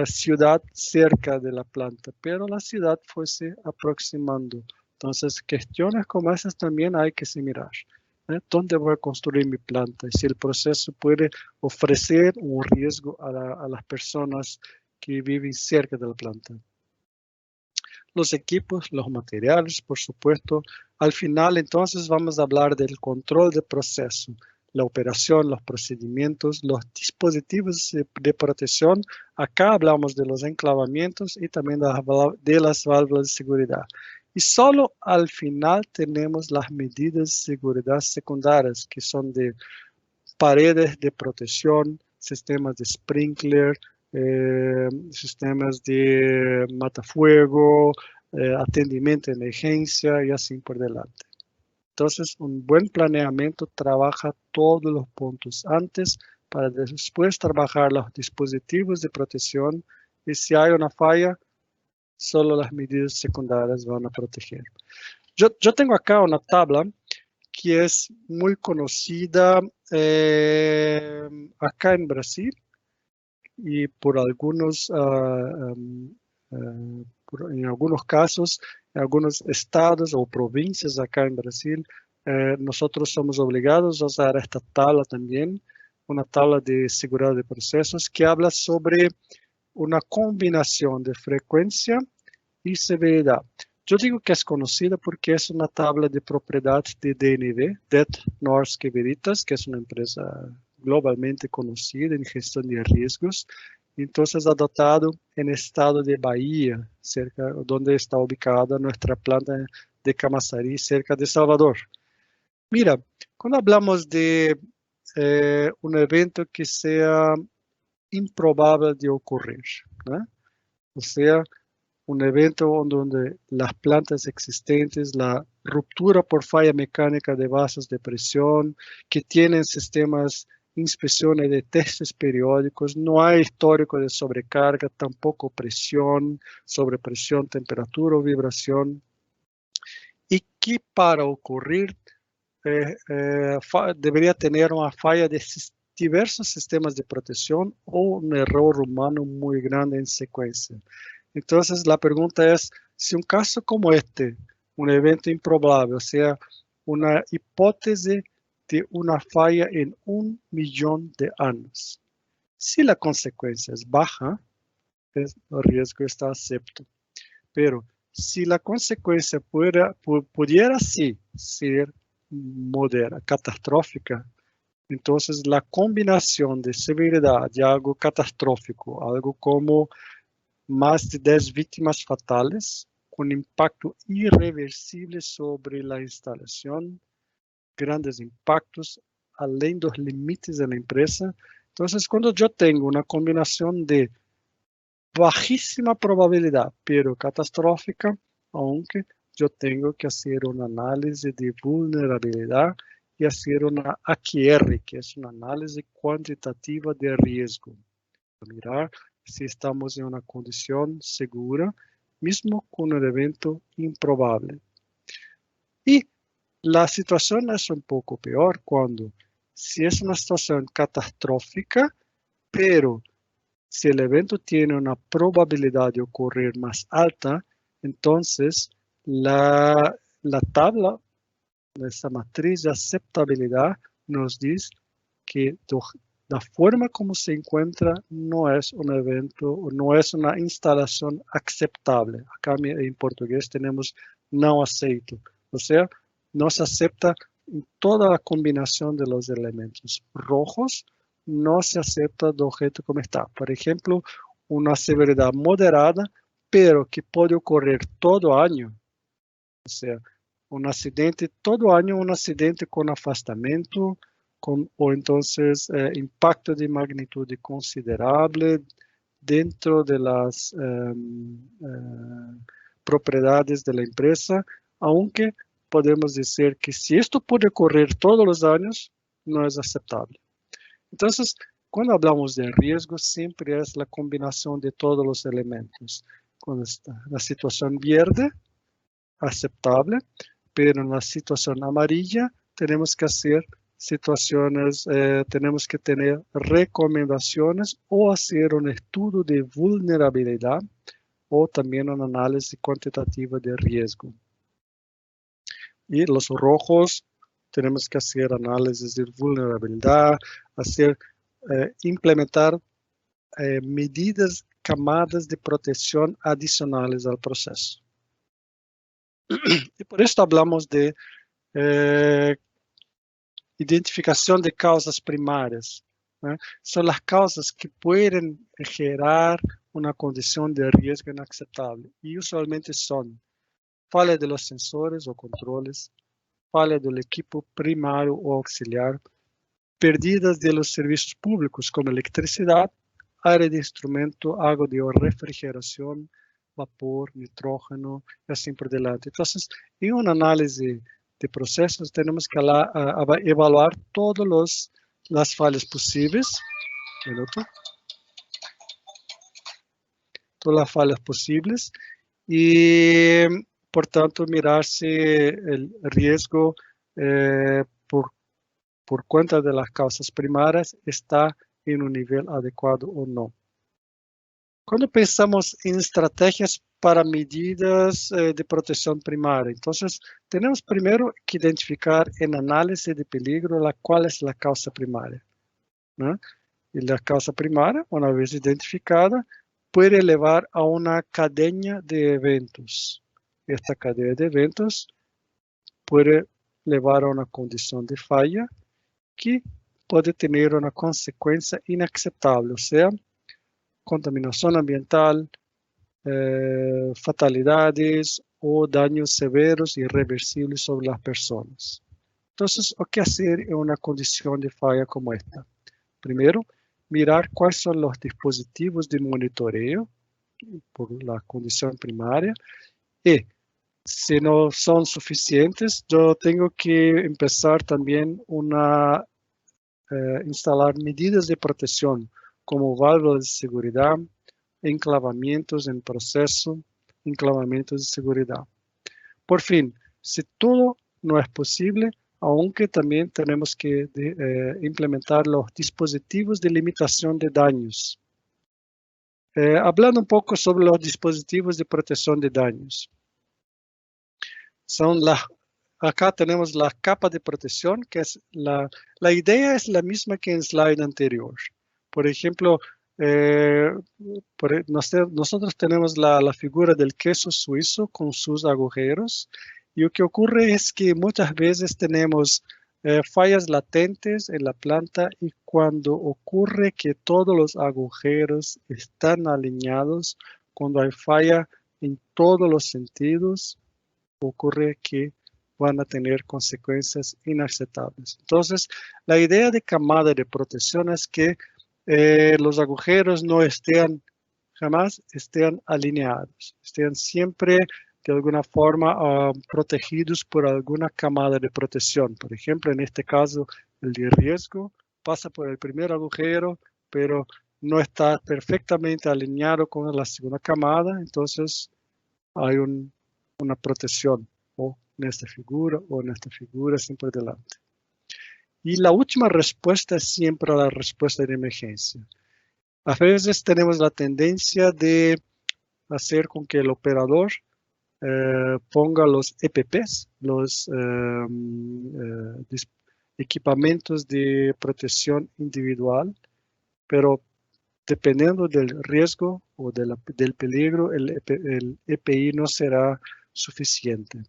ciudad cerca de la planta, pero la ciudad fuese aproximando. Entonces, cuestiones como esas también hay que mirar. ¿Dónde voy a construir mi planta? Y si el proceso puede ofrecer un riesgo a las personas que viven cerca de la planta. Los equipos, los materiales, por supuesto. Al final, entonces, vamos a hablar del control del proceso, la operación, los procedimientos, los dispositivos de protección. Acá hablamos de los enclavamientos y también de las válvulas de seguridad. Y solo al final tenemos las medidas de seguridad secundarias, que son de paredes de protección, sistemas de sprinkler, sistemas de matafuego, atendimiento de emergencia y así por delante. Entonces, un buen planeamiento trabaja todos los puntos antes para después trabajar los dispositivos de protección y si hay una falla, solo las medidas secundarias van a proteger. Yo tengo acá una tabla que es muy conocida acá en Brasil y por algunos, en algunos casos, en algunos estados o provincias acá en Brasil, nosotros somos obligados a usar esta tabla también, una tabla de seguridad de procesos que habla sobre una combinación de frecuencia y severidad. Yo digo que es conocida porque es una tabla de propiedad de DNV, Det Norske Veritas, que es una empresa globalmente conocida en gestión de riesgos. Entonces, adoptado en el estado de Bahía, cerca donde está ubicada nuestra planta de Camaçari, cerca de Salvador. Mira, cuando hablamos de un evento que sea improbable de ocurrir, ¿no? O sea, un evento donde las plantas existentes, la ruptura por falla mecánica de vasos de presión, que tienen sistemas de inspección y de testes periódicos, no hay histórico de sobrecarga, tampoco presión, sobrepresión, temperatura o vibración, y que para ocurrir debería tener una falla de diversos sistemas de protección o un error humano muy grande en secuencia. Entonces, la pregunta es, si un caso como este, un evento improbable, o sea, una hipótesis de una falla en 1 millón de años, si la consecuencia es baja, el riesgo está acepto. Pero si la consecuencia pudiera sí ser moderada, catastrófica, entonces la combinación de severidad de algo catastrófico, algo como más de 10 víctimas fatales, con impacto irreversible sobre la instalación, grandes impactos além dos limites de la empresa. Entonces, cuando yo tengo una combinación de bajísima probabilidad, pero catastrófica, aunque yo tengo que hacer un análisis de vulnerabilidad y hacer una AQR, que es un análisis cuantitativa de riesgo. Mirar si estamos en una condición segura, mismo con un evento improbable. Y la situación es un poco peor cuando, si es una situación catastrófica, pero si el evento tiene una probabilidad de ocurrir más alta, entonces la tabla, esta matriz de aceptabilidad, nos dice que la forma como se encuentra no es un evento, no es una instalación aceptable. Acá en portugués tenemos no aceito, o sea, no se acepta toda la combinación de los elementos rojos, no se acepta el objeto como está. Por ejemplo, una severidad moderada, pero que puede ocurrir todo año. O sea, un accidente, todo año un accidente con afastamento, o entonces impacto de magnitud considerable dentro de las propiedades de la empresa, aunque podemos decir que si esto puede ocurrir todos los años, no es aceptable. Entonces, cuando hablamos de riesgo, siempre es la combinación de todos los elementos. Cuando está la situación verde, aceptable, pero en la situación amarilla tenemos que hacer situaciones, tenemos que tener recomendaciones o hacer un estudio de vulnerabilidad o también un análisis cuantitativo de riesgo. Y los rojos, tenemos que hacer análisis de vulnerabilidad, implementar medidas, camadas de protección adicionales al proceso. Y por esto hablamos de identificación de causas primarias. Son las causas que pueden generar una condición de riesgo inaceptable y usualmente son falla de los sensores o controles, falla del equipo primario o auxiliar, pérdidas de los servicios públicos como electricidad, área de instrumento, agua de refrigeración, vapor, nitrógeno y así por delante. Entonces, en un análisis de procesos tenemos que evaluar todas las fallas posibles. Todas las fallas posibles y por tanto mirar si el riesgo por cuenta de las causas primarias está en un nivel adecuado o no. Cuando pensamos en estrategias para medidas de protección primaria, entonces tenemos primero que identificar en análisis de peligro cuál es la causa primaria, ¿no? Y la causa primaria, una vez identificada, puede llevar a una cadena de eventos. Esta cadena de eventos puede llevar a una condición de falla que puede tener una consecuencia inaceptable, o sea, contaminación ambiental, fatalidades o daños severos y irreversibles sobre las personas. Entonces, ¿qué hacer en una condición de falla como esta? Primero, mirar cuáles son los dispositivos de monitoreo por la condición primaria. Y si no son suficientes, yo tengo que empezar también instalar medidas de protección como válvulas de seguridad, enclavamientos en proceso, enclavamientos de seguridad. Por fin, si todo no es posible, aunque también tenemos que implementar los dispositivos de limitación de daños. Hablando un poco sobre los dispositivos de protección de daños. Acá tenemos la capa de protección, que es la idea es la misma que en el slide anterior. Por ejemplo, nosotros tenemos la figura del queso suizo con sus agujeros, y lo que ocurre es que muchas veces tenemos fallas latentes en la planta, y cuando ocurre que todos los agujeros están alineados, cuando hay falla en todos los sentidos, ocurre que van a tener consecuencias inaceptables. Entonces, la idea de camada de protección es que los agujeros no jamás estén alineados, estén siempre de alguna forma protegidos por alguna camada de protección. Por ejemplo, en este caso, el de riesgo pasa por el primer agujero, pero no está perfectamente alineado con la segunda camada, entonces hay una protección, o en esta figura siempre delante. Y la última respuesta es siempre la respuesta de emergencia. A veces tenemos la tendencia de hacer con que el operador ponga los EPPs, los equipamientos de protección individual, pero dependiendo del riesgo o del peligro, el EPI no será suficiente.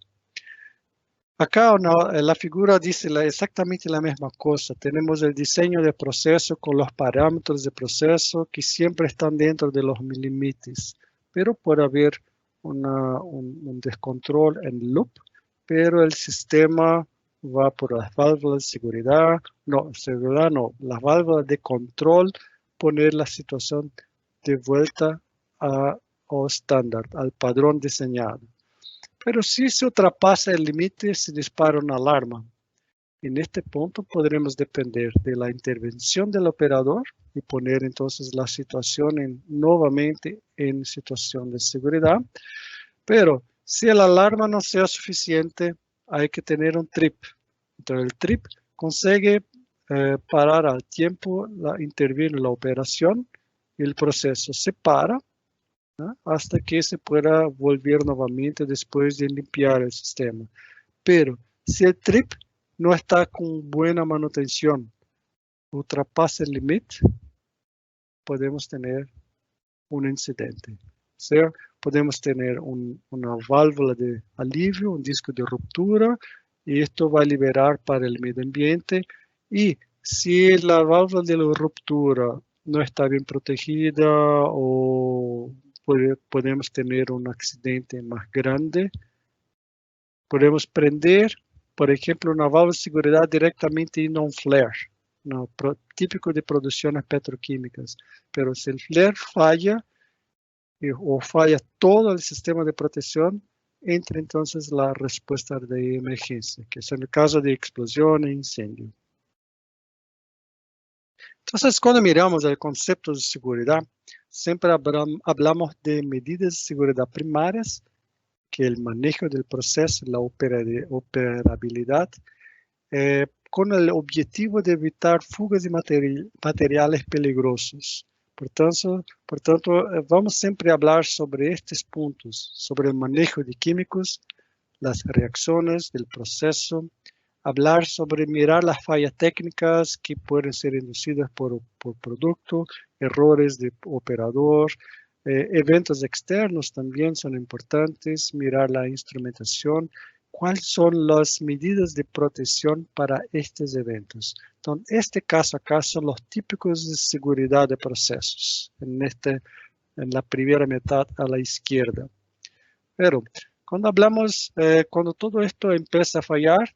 Acá la figura dice exactamente la misma cosa. Tenemos el diseño de proceso con los parámetros de proceso que siempre están dentro de los límites, pero puede haber un descontrol en loop, pero el sistema va por las válvulas de seguridad, las válvulas de control, poner la situación de vuelta al estándar, al padrón diseñado. Pero si se ultrapasa el límite, se dispara una alarma. En este punto podremos depender de la intervención del operador y poner entonces la situación nuevamente en situación de seguridad. Pero si la alarma no sea suficiente, hay que tener un trip. Entonces el trip consigue parar al tiempo, interviene la operación y el proceso se para, ¿no?, hasta que se pueda volver nuevamente después de limpiar el sistema. Pero si el trip no está con buena manutención, ultrapasa el límite, podemos tener un incidente. O sea, podemos tener una válvula de alivio, un disco de ruptura, y esto va a liberar para el medio ambiente. Y si la válvula de la ruptura no está bien protegida, o podemos tener un accidente más grande, podemos prender, por ejemplo, una válvula de seguridad directamente en un flare, no, típico de producciones petroquímicas. Pero si el flare falla, o falla todo el sistema de protección, entra entonces la respuesta de emergencia, que es en el caso de explosión e incendio. Entonces, cuando miramos el concepto de seguridad, siempre hablamos de medidas de seguridad primarias, que el manejo del proceso, la operabilidad, con el objetivo de evitar fugas de materiales peligrosos. Por tanto, vamos siempre a hablar sobre estos puntos, sobre el manejo de químicos, las reacciones del proceso, hablar sobre mirar las fallas técnicas que pueden ser inducidas por producto, errores de operador, eventos externos también son importantes, mirar la instrumentación, cuáles son las medidas de protección para estos eventos. Entonces, este caso acá son los típicos de seguridad de procesos, en la primera mitad a la izquierda. Pero cuando cuando todo esto empieza a fallar,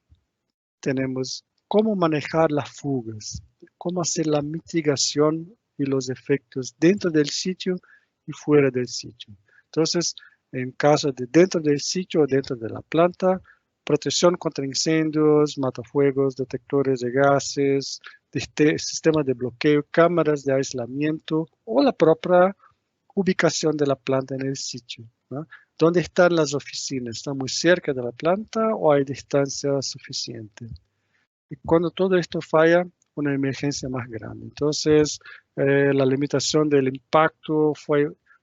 tenemos cómo manejar las fugas, cómo hacer la mitigación y los efectos dentro del sitio y fuera del sitio. Entonces, en caso de dentro del sitio o dentro de la planta, protección contra incendios, matafuegos, detectores de gases, sistemas de bloqueo, cámaras de aislamiento o la propia ubicación de la planta en el sitio, ¿no? ¿Dónde están las oficinas? ¿Están muy cerca de la planta o hay distancia suficiente? Y cuando todo esto falla, una emergencia más grande. Entonces, la limitación del impacto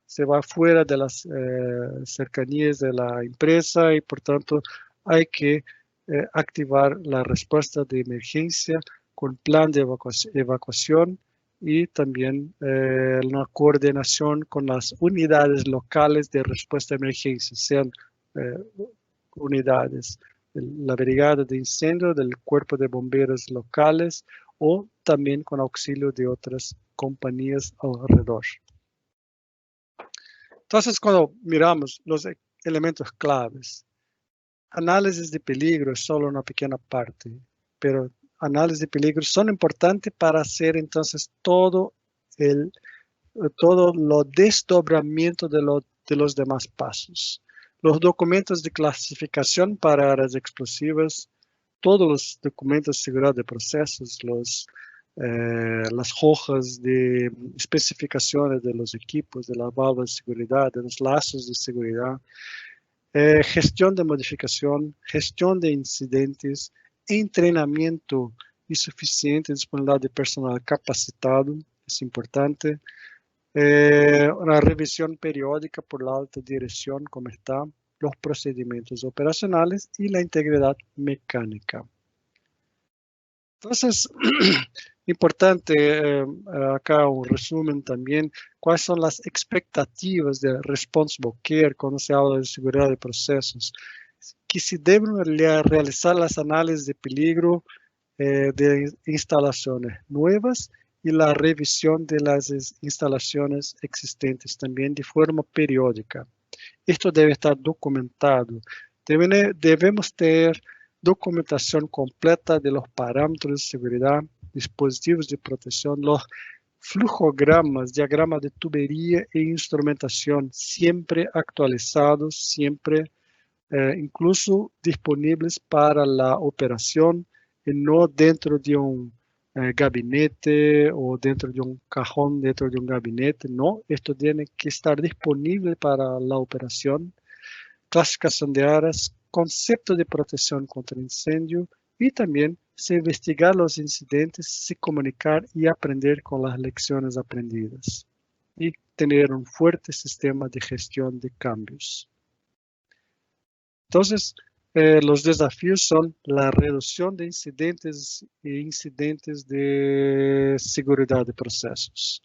se va fuera de las cercanías de la empresa y por tanto hay que activar la respuesta de emergencia con plan de evacuación y también una coordinación con las unidades locales de respuesta a emergencia, sean unidades de la brigada de incendio, del cuerpo de bomberos locales o también con auxilio de otras compañías alrededor. Entonces, cuando miramos los elementos claves, análisis de peligro es solo una pequeña parte, pero análisis de peligro son importantes para hacer entonces todo lo desdobramiento de los demás pasos. Los documentos de clasificación para áreas explosivas, todos los documentos de seguridad de procesos, las hojas de especificaciones de los equipos, de la válvula de seguridad, de los lazos de seguridad, gestión de modificación, gestión de incidentes, entrenamiento y suficiente disponibilidad de personal capacitado, es importante. Una revisión periódica por la alta dirección, como está, los procedimientos operacionales y la integridad mecánica. Entonces, importante acá un resumen también, cuáles son las expectativas de responsible care cuando se habla de seguridad de procesos, que se deben realizar las análisis de peligro de instalaciones nuevas y la revisión de las instalaciones existentes también de forma periódica. Esto debe estar documentado. Debemos tener documentación completa de los parámetros de seguridad, dispositivos de protección, los flujogramas, diagramas de tubería e instrumentación, siempre actualizados, siempre incluso disponibles para la operación y no dentro de un gabinete o dentro de un cajón dentro de un gabinete. No, esto tiene que estar disponible para la operación. Clasificación de áreas, concepto de protección contra incendio y también se investigar los incidentes, se comunicar y aprender con las lecciones aprendidas y tener un fuerte sistema de gestión de cambios. Entonces, los desafíos son la reducción de incidentes e incidentes de seguridad de procesos,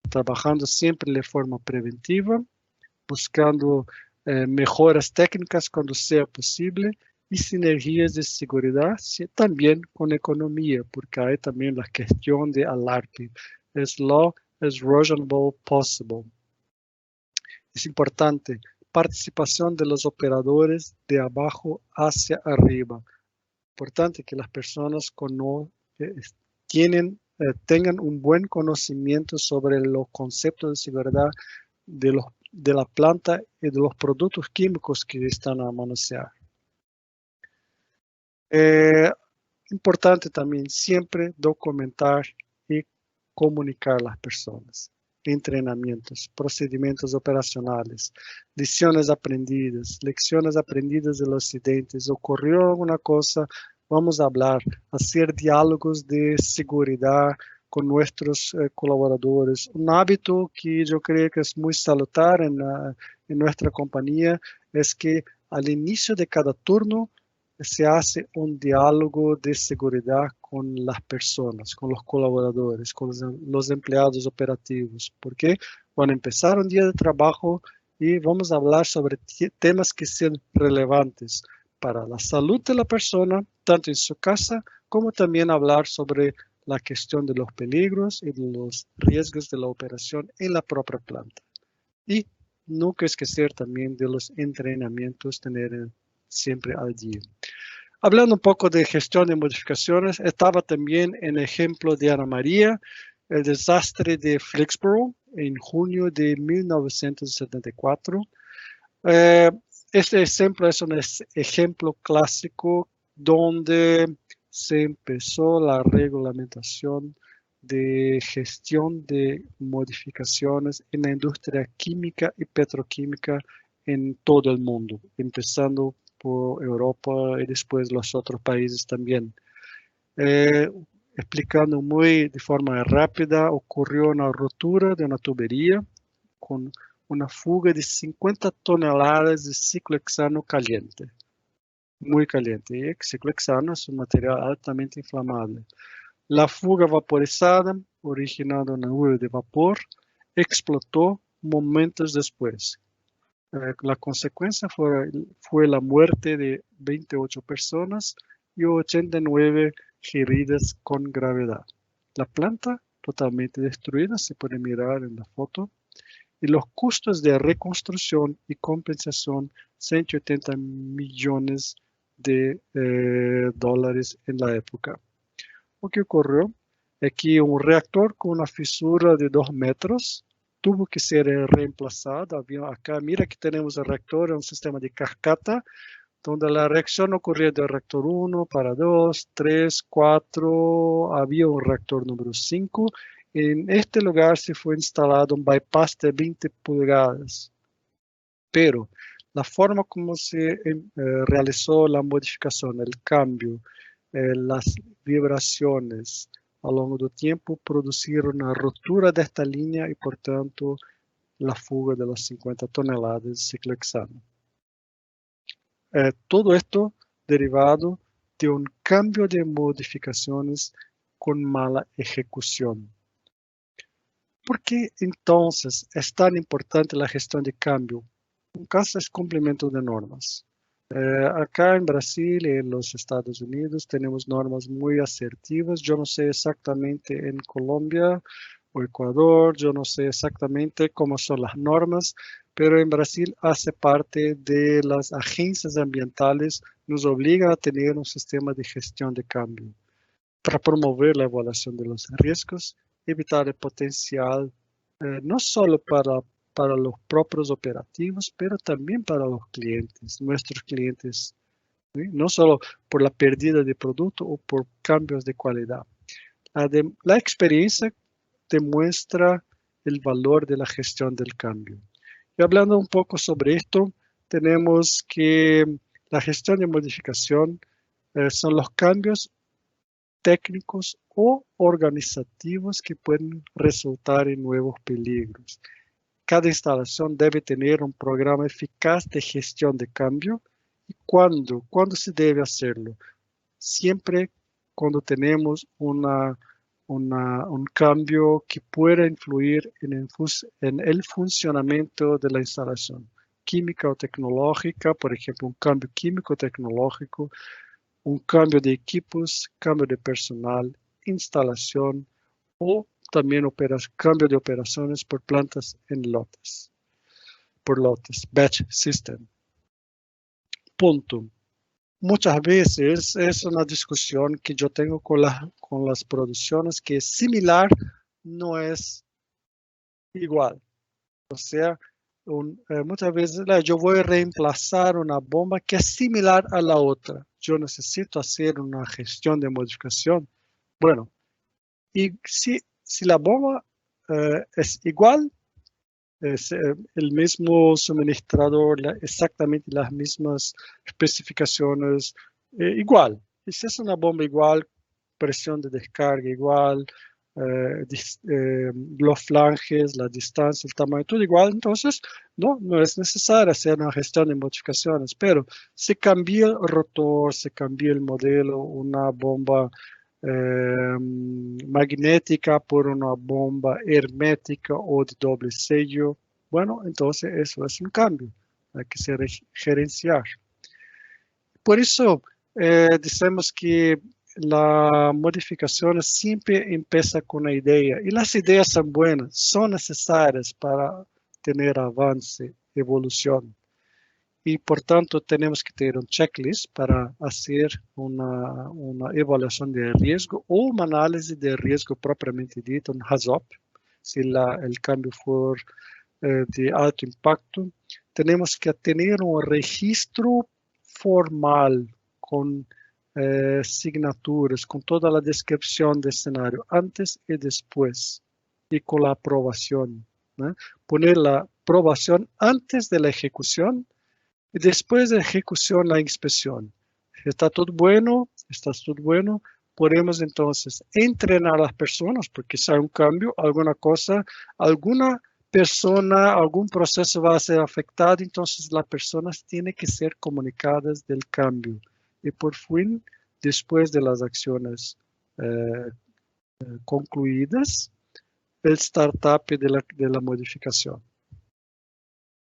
trabajando siempre de forma preventiva, buscando mejoras técnicas cuando sea posible y sinergias de seguridad, también con economía, porque hay también la cuestión de alarme. As low as reasonable possible. Es importante participación de los operadores de abajo hacia arriba. Importante que las personas tengan un buen conocimiento sobre los conceptos de seguridad de la planta y de los productos químicos que están a manosear. Importante también siempre documentar y comunicar a las personas. Entrenamientos, procedimientos operacionales, lecciones aprendidas de los incidentes. Ocurrió alguna cosa, vamos a hablar, hacer diálogos de seguridad con nuestros colaboradores. Un hábito que yo creo que es muy saludar en nuestra compañía es que al inicio de cada turno se hace un diálogo de seguridad con las personas, con los colaboradores, con los empleados operativos, porque van a empezar un día de trabajo y vamos a hablar sobre temas que sean relevantes para la salud de la persona, tanto en su casa, como también hablar sobre la cuestión de los peligros y de los riesgos de la operación en la propia planta. Y nunca esquecer también de los entrenamientos, tener siempre al día. Hablando un poco de gestión de modificaciones, estaba también en ejemplo de Ana María, el desastre de Flexborough en junio de 1974. Este ejemplo es un ejemplo clásico donde se empezó la regulamentación de gestión de modificaciones en la industria química y petroquímica en todo el mundo, empezando por Europa y después los otros países también. Explicando de forma rápida, ocurrió una rotura de una tubería con una fuga de 50 toneladas de ciclohexano caliente, muy caliente. Y el ciclohexano es un material altamente inflamable. La fuga vaporizada, originando una nube de vapor, explotó momentos después. La consecuencia fue la muerte de 28 personas y 89 heridas con gravedad. La planta totalmente destruida, se puede mirar en la foto, y los costos de reconstrucción y compensación, 180 millones de dólares en la época. Lo que ocurrió es que un reactor con una fisura de 2 metros tuvo que ser reemplazado. Acá, mira que tenemos el reactor, un sistema de cascata, donde la reacción ocurría del reactor 1 para 2, 3, 4, había un reactor número 5. En este lugar se fue instalado un bypass de 20 pulgadas. Pero la forma como se realizó la modificación, el cambio, las vibraciones a lo largo del tiempo produjeron una rotura de esta línea y por tanto la fuga de las 50 toneladas de ciclohexano. Todo esto derivado de un cambio de modificaciones con mala ejecución. ¿Por qué entonces es tan importante la gestión de cambio? Un caso es cumplimiento de normas. Acá en Brasil y en los Estados Unidos tenemos normas muy asertivas. Yo no sé exactamente en Colombia o Ecuador, yo no sé exactamente cómo son las normas, pero en Brasil hace parte de las agencias ambientales, nos obliga a tener un sistema de gestión de cambio para promover la evaluación de los riesgos, evitar el potencial no solo para los propios operativos, pero también para los clientes, nuestros clientes, ¿sí? No solo por la pérdida de producto o por cambios de calidad. La experiencia demuestra el valor de la gestión del cambio. Y hablando un poco sobre esto, tenemos que la gestión de modificación son los cambios técnicos o organizativos que pueden resultar en nuevos peligros. Cada instalación debe tener un programa eficaz de gestión de cambio. ¿Y cuándo se debe hacerlo? Siempre cuando tenemos un cambio que pueda influir en el funcionamiento de la instalación química o tecnológica, por ejemplo, un cambio químico tecnológico, un cambio de equipos, cambio de personal, instalación o también cambio de operaciones por plantas por lotes, batch system. Punto. Muchas veces es una discusión que yo tengo con las producciones que es similar, no es igual. O sea, muchas veces yo voy a reemplazar una bomba que es similar a la otra. Yo necesito hacer una gestión de modificación. Bueno, y si la bomba es igual, es el mismo suministrador, exactamente las mismas especificaciones, igual. Y si es una bomba igual, presión de descarga igual, los flanges, la distancia, el tamaño, todo igual, entonces no es necesario hacer una gestión de modificaciones, pero se cambia el rotor, se cambia el modelo, una bomba magnética por una bomba hermética o de doble sello, bueno, entonces eso es un cambio, hay que ser gerenciar. Por eso decimos que la modificación siempre empieza con una idea y las ideas son buenas, son necesarias para tener avance, evolución. y por tanto tenemos que tener un checklist para hacer una evaluación de riesgo o un análisis de riesgo propiamente dicho, un HAZOP, si el cambio fue de alto impacto. Tenemos que tener un registro formal con signaturas, con toda la descripción del escenario antes y después y con la aprobación, ¿no? Poner la aprobación antes de la ejecución y después de la ejecución la inspección. Está todo bueno, podemos entonces entrenar a las personas porque si hay un cambio, alguna persona, algún proceso va a ser afectado, entonces las personas tienen que ser comunicadas del cambio. Y por fin, después de las acciones concluidas, el startup de la modificación.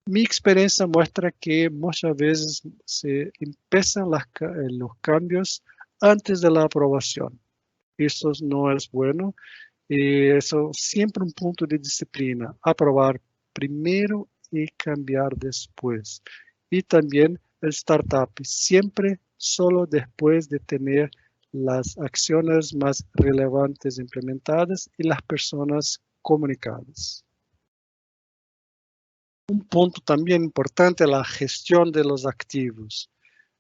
Mi experiencia muestra que muchas veces se empiezan los cambios antes de la aprobación. Eso no es bueno. Y eso siempre un punto de disciplina. Aprobar primero y cambiar después. Y también el startup siempre solo después de tener las acciones más relevantes implementadas y las personas comunicadas. Un punto también importante es la gestión de los activos.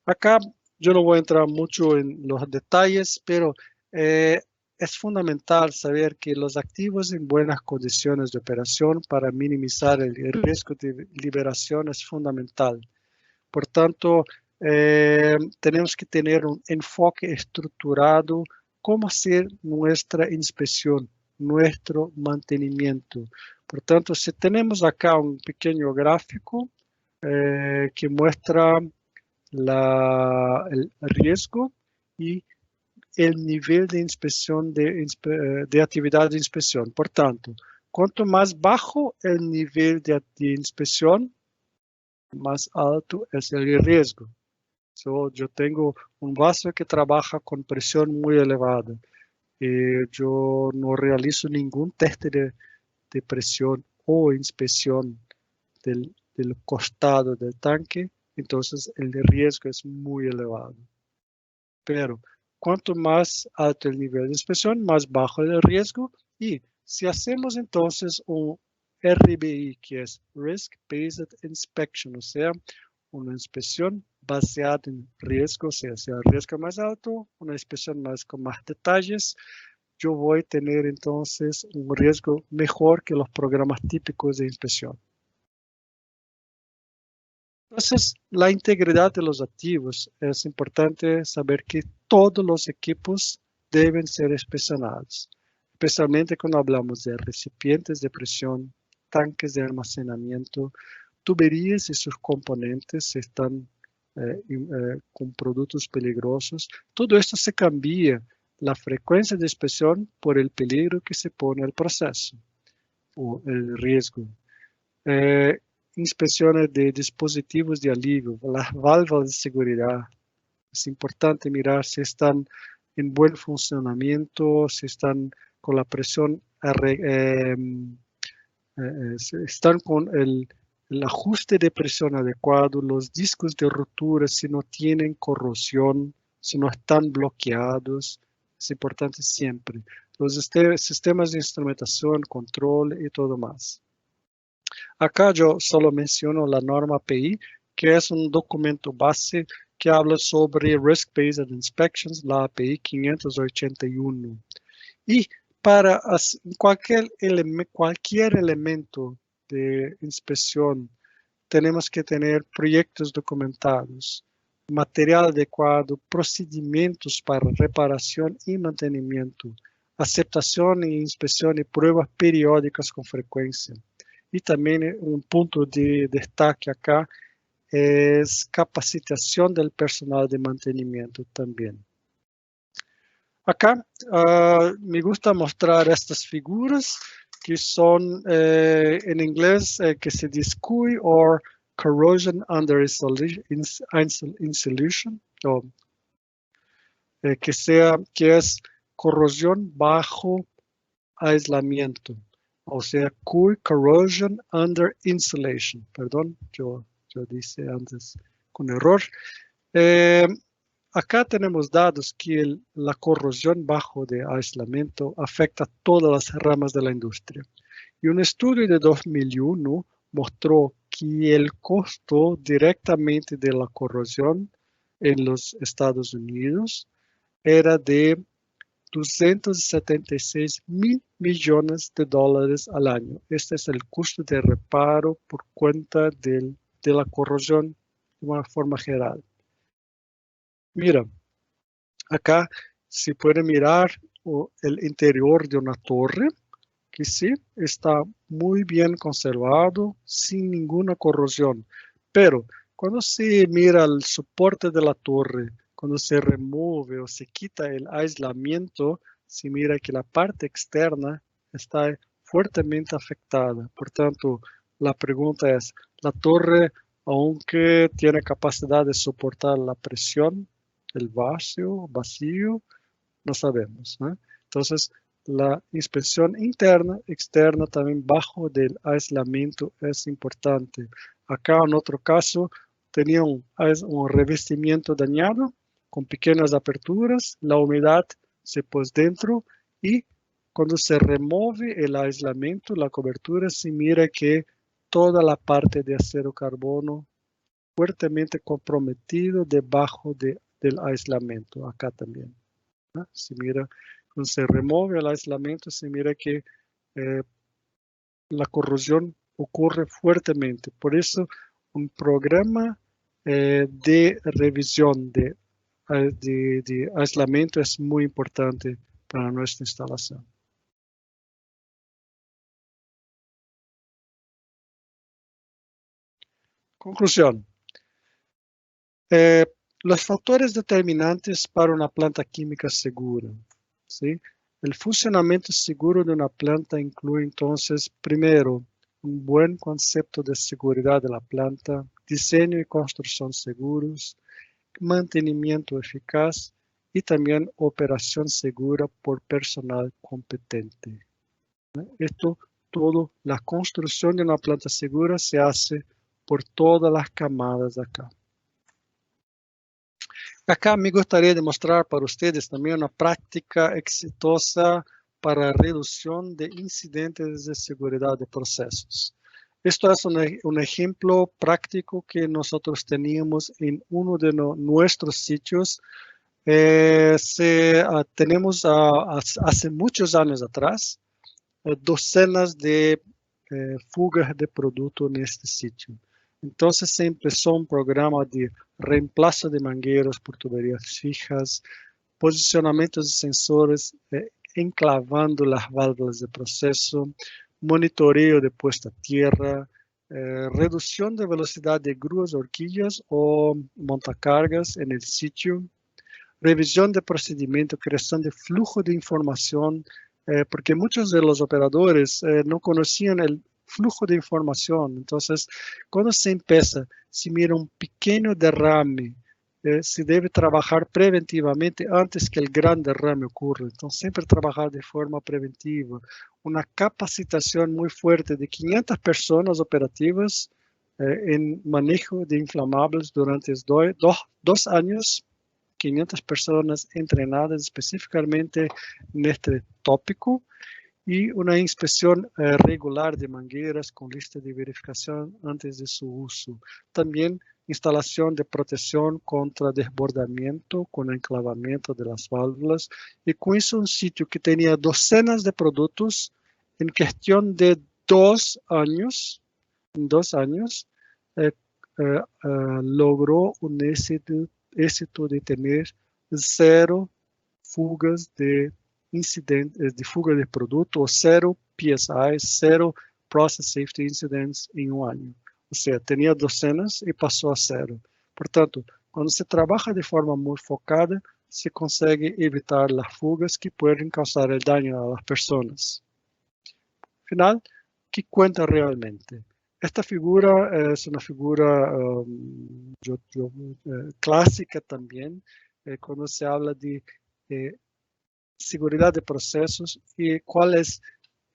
Acá yo no voy a entrar mucho en los detalles, pero es fundamental saber que los activos en buenas condiciones de operación para minimizar el riesgo de liberación es fundamental. Por tanto, tenemos que tener un enfoque estructurado, cómo hacer nuestra inspección, nuestro mantenimiento. Por tanto, si tenemos acá un pequeño gráfico que muestra el riesgo y el nivel de inspección de actividad de inspección. Por tanto, cuanto más bajo el nivel de inspección, más alto es el riesgo. Yo tengo un vaso que trabaja con presión muy elevada. Yo no realizo ningún test de presión o inspección del costado del tanque, entonces el riesgo es muy elevado. Pero cuanto más alto el nivel de inspección, más bajo el riesgo. Y si hacemos entonces un RBI, que es Risk Based Inspection, o sea, una inspección baseada en riesgo, o sea, si el riesgo más alto, una inspección con más detalles, yo voy a tener entonces un riesgo mejor que los programas típicos de inspección. Entonces, la integridad de los activos, es importante saber que todos los equipos deben ser inspeccionados, especialmente cuando hablamos de recipientes de presión, tanques de almacenamiento, tuberías y sus componentes están con productos peligrosos. Todo esto se cambia la frecuencia de inspección por el peligro que se pone al proceso o el riesgo. Inspecciones de dispositivos de alivio, las válvulas de seguridad. Es importante mirar si están en buen funcionamiento, si están con la presión, si están con el ajuste de presión adecuado, los discos de rotura, si no tienen corrosión, si no están bloqueados. Es importante siempre. Los sistemas de instrumentación, control y todo más. Acá yo solo menciono la norma API, que es un documento base que habla sobre Risk-Based Inspections, la API 581. Y para cualquier elemento de inspección, tenemos que tener proyectos documentados, material adecuado, procedimientos para reparación y mantenimiento, aceptación e inspección y pruebas periódicas con frecuencia. Y también un punto de destaque acá es capacitación del personal de mantenimiento también. Acá me gusta mostrar estas figuras que son en inglés que se dice CUI o Corrosion Under Insulation, o que es corrosión bajo aislamiento. O sea, CUI, Corrosion Under Insulation. Perdón, yo dije antes un error. Acá tenemos dados que la corrosión bajo de aislamiento afecta a todas las ramas de la industria. Y un estudio de 2001 mostró que el costo directamente de la corrosión en los Estados Unidos era de 276 mil millones de dólares al año. Este es el costo de reparo por cuenta de la corrosión de una forma general. Mira, acá se puede mirar el interior de una torre, que sí está muy bien conservado, sin ninguna corrosión. Pero cuando se mira el soporte de la torre, cuando se remueve o se quita el aislamiento, se mira que la parte externa está fuertemente afectada. Por tanto, la pregunta es, ¿la torre, aunque tiene capacidad de soportar la presión, el vacío, no sabemos, ¿no? Entonces, la inspección interna, externa, también bajo del aislamiento es importante. Acá en otro caso tenía un revestimiento dañado con pequeñas aperturas, la humedad se puso dentro y cuando se remueve el aislamiento, la cobertura, se mira que toda la parte de acero carbono fuertemente comprometido debajo del aislamiento, acá también, ¿no? Se mira, cuando se remueve el aislamiento, se mira que la corrosión ocurre fuertemente. Por eso, un programa de revisión de aislamiento es muy importante para nuestra instalación. Conclusión. Los factores determinantes para una planta química segura, ¿sí? El funcionamiento seguro de una planta incluye entonces, primero, un buen concepto de seguridad de la planta, diseño y construcción seguros, mantenimiento eficaz y también operación segura por personal competente. Esto todo, la construcción de una planta segura se hace por todas las camadas acá. Acá me gustaría demostrar para ustedes también una práctica exitosa para reducción de incidentes de seguridad de procesos. Esto es un ejemplo práctico que nosotros teníamos en uno de nuestros sitios. Tenemos hace muchos años atrás docenas de fugas de producto en este sitio. Entonces se empezó un programa de reemplazo de mangueras por tuberías fijas, posicionamientos de sensores enclavando las válvulas de proceso, monitoreo de puesta a tierra, reducción de velocidad de grúas, horquillas o montacargas en el sitio, revisión de procedimiento, creación de flujo de información, porque muchos de los operadores no conocían el flujo de información. Entonces, cuando se empieza, si mira un pequeño derrame, se debe trabajar preventivamente antes que el gran derrame ocurra. Entonces, siempre trabajar de forma preventiva. Una capacitación muy fuerte de 500 personas operativas en manejo de inflamables durante 2 años. 500 personas entrenadas específicamente en este tópico y una inspección regular de mangueras con lista de verificación antes de su uso. También instalación de protección contra desbordamiento con enclavamiento de las válvulas y con eso un sitio que tenía docenas de productos en cuestión de 2 años, logró un éxito de tener 0 fugas de incidentes, de fuga de producto, o 0 PSI, 0 Process Safety Incidents en un año. O sea, tenía docenas y pasó a 0. Por tanto, cuando se trabaja de forma muy focada, se consigue evitar las fugas que pueden causar el daño a las personas. Final, ¿qué cuenta realmente? Esta figura es una figura clásica también, cuando se habla de seguridad de procesos y cuál es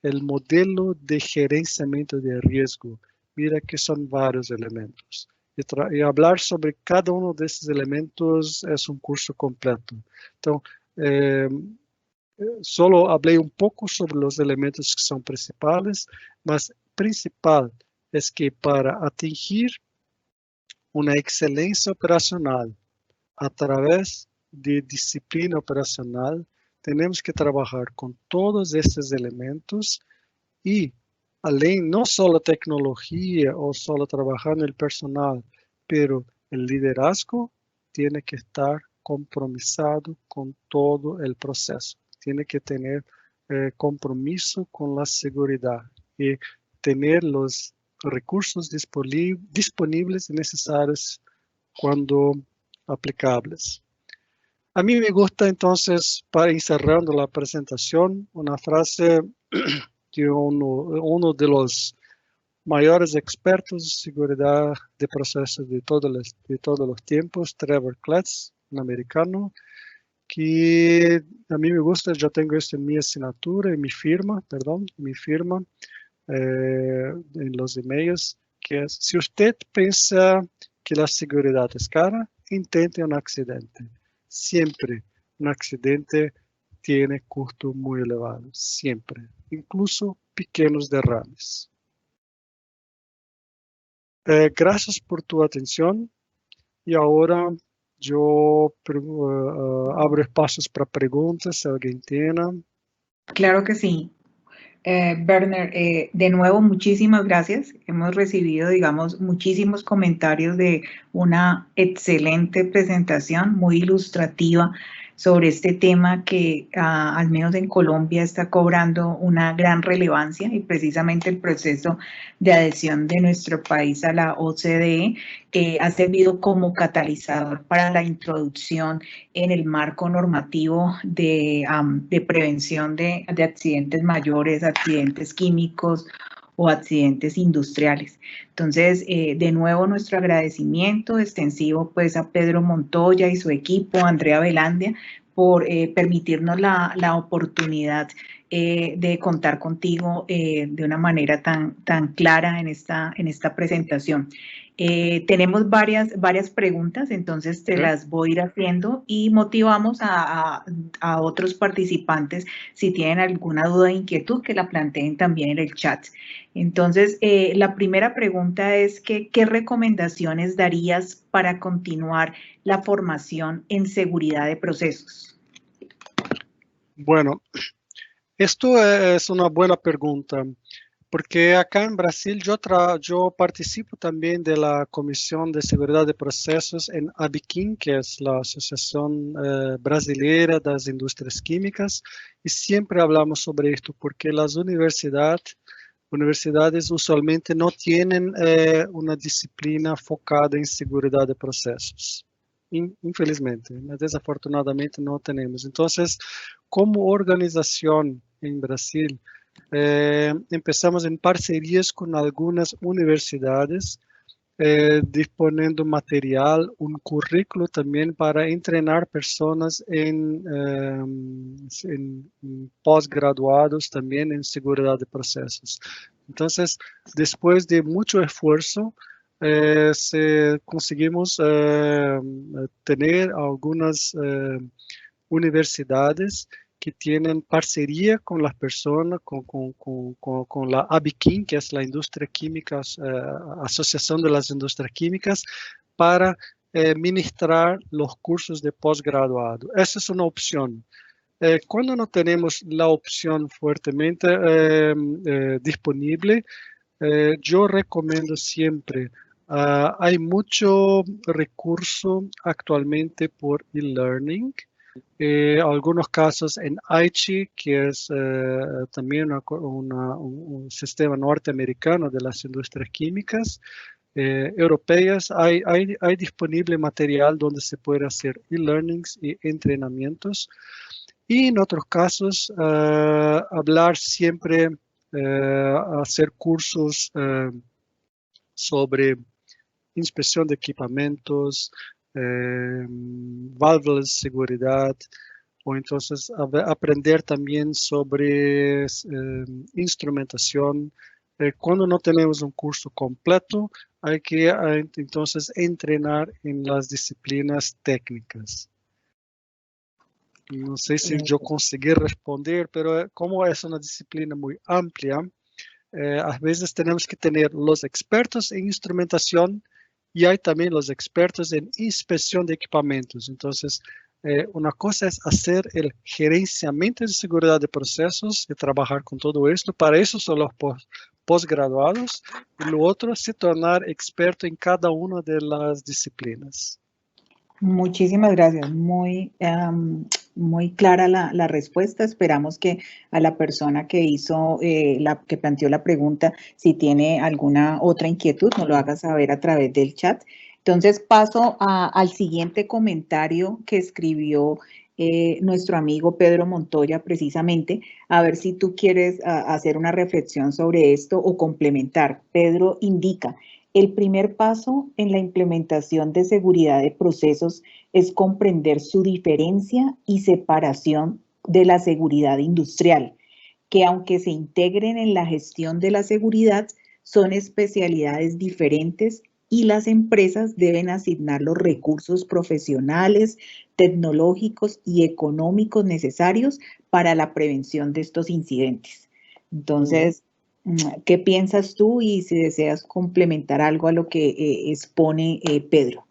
el modelo de gerenciamiento de riesgo. Mira que son varios elementos. y hablar sobre cada uno de esos elementos es un curso completo. Entonces, solo hablé un poco sobre los elementos que son principales, mas principal es que para atingir una excelencia operacional a través de disciplina operacional, tenemos que trabajar con todos estos elementos y, além, no solo tecnología o solo trabajar en el personal, pero el liderazgo tiene que estar compromisado con todo el proceso. Tiene que tener compromiso con la seguridad y tener los recursos disponibles y necesarios cuando aplicables. A mí me gusta entonces, para ir cerrando la presentación, una frase de uno de los mayores expertos de seguridad de procesos de todos los tiempos, Trevor Kletz, un americano, que a mí me gusta. Yo tengo esto en mi asignatura, en mi firma, en los emails, que es: si usted piensa que la seguridad es cara, intente un accidente. Siempre un accidente tiene costo muy elevado, siempre, incluso pequeños derrames. Gracias por tu atención y ahora yo abro espacios para preguntas, si alguien tiene. Claro que sí. Werner, de nuevo, muchísimas gracias. Hemos recibido, digamos, muchísimos comentarios de una excelente presentación, muy ilustrativa sobre este tema que al menos en Colombia está cobrando una gran relevancia, y precisamente el proceso de adhesión de nuestro país a la OCDE ha servido como catalizador para la introducción en el marco normativo de prevención de accidentes mayores, accidentes químicos o accidentes industriales. Entonces, de nuevo, nuestro agradecimiento extensivo pues a Pedro Montoya y su equipo, a Andrea Velandia, por permitirnos la oportunidad de contar contigo de una manera tan clara en esta presentación. Tenemos varias preguntas, entonces te las voy a ir haciendo y motivamos a otros participantes, si tienen alguna duda o inquietud, que la planteen también en el chat. Entonces, la primera pregunta es que, ¿qué recomendaciones darías para continuar la formación en seguridad de procesos? Bueno, esto es una buena pregunta, porque acá en Brasil yo participo también de la Comisión de Seguridad de Procesos en ABIQUIM, que es la Asociación Brasileira das Indústrias Químicas, y siempre hablamos sobre esto, porque las universidades usualmente no tienen una disciplina focada en seguridad de procesos. Infelizmente, desafortunadamente no tenemos. Entonces, como organización en Brasil, empezamos en parcerias con algunas universidades, disponiendo material, un currículo también para entrenar personas en posgraduados también en seguridad de procesos. Entonces, después de mucho esfuerzo, conseguimos tener algunas universidades que tienen parcería con las personas, con la ABIQUIM, que es la Industria Química, Asociación de las Industrias Químicas, para ministrar los cursos de posgraduado. Esa es una opción. Cuando no tenemos la opción fuertemente disponible, yo recomiendo siempre, hay mucho recurso actualmente por e-learning, algunos casos en Aichi, que es también un sistema norteamericano de las industrias químicas europeas. Hay disponible material donde se puede hacer e-learnings y entrenamientos. Y en otros casos, hablar siempre, hacer cursos sobre inspección de equipamientos, válvulas de seguridad, o entonces aprender también sobre instrumentación, Cuando no tenemos un curso completo, hay que entonces entrenar en las disciplinas técnicas. No sé si yo conseguí responder, pero como es una disciplina muy amplia, a veces tenemos que tener los expertos en instrumentación y hay también los expertos en inspección de equipamientos. Entonces, una cosa es hacer el gerenciamiento de seguridad de procesos y trabajar con todo esto. Para eso son los posgraduados. Y lo otro es tornar experto en cada una de las disciplinas. Muchísimas gracias. Muy clara la respuesta. Esperamos que a la persona que hizo, que planteó la pregunta, si tiene alguna otra inquietud, nos lo haga saber a través del chat. Entonces paso al siguiente comentario que escribió nuestro amigo Pedro Montoya, precisamente, a ver si tú quieres hacer una reflexión sobre esto o complementar. Pedro indica: el primer paso en la implementación de seguridad de procesos es comprender su diferencia y separación de la seguridad industrial, que aunque se integren en la gestión de la seguridad, son especialidades diferentes y las empresas deben asignar los recursos profesionales, tecnológicos y económicos necesarios para la prevención de estos incidentes. Entonces, ¿qué piensas tú y si deseas complementar algo a lo que expone Pedro?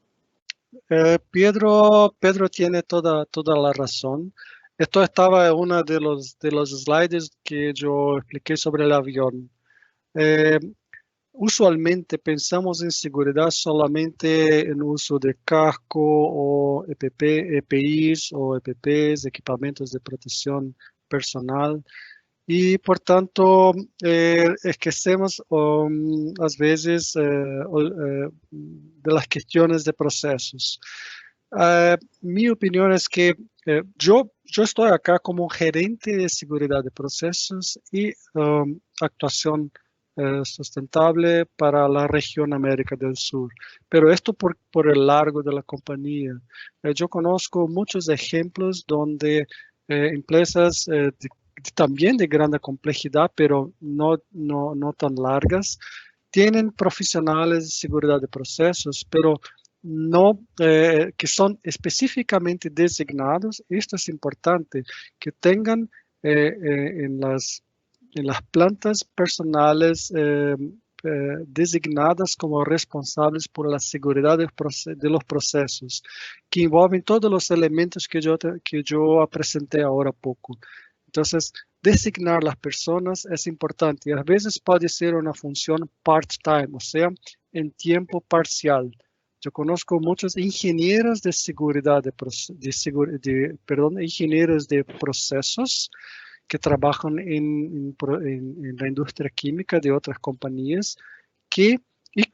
Pedro tiene toda la razón. Esto estaba en uno de los slides que yo expliqué sobre el avión. Usualmente pensamos en seguridad solamente en uso de casco o EPIs o EPPs, equipamientos de protección personal. Y por tanto, esquecemos a veces de las cuestiones de procesos. Mi opinión es que yo estoy acá como gerente de seguridad de procesos y actuación sustentable para la región América del Sur. Pero esto por el largo de la compañía. Yo conozco muchos ejemplos donde empresas también de gran complejidad, pero no tan largas, tienen profesionales de seguridad de procesos, pero no que son específicamente designados. Esto es importante, que tengan en las plantas personales designadas como responsables por la seguridad de los procesos, que envolven todos los elementos que yo presenté ahora poco. Entonces, designar las personas es importante y a veces puede ser una función part-time, o sea, en tiempo parcial. Yo conozco muchos ingenieros de seguridad, ingenieros de procesos que trabajan en la industria química de otras compañías, que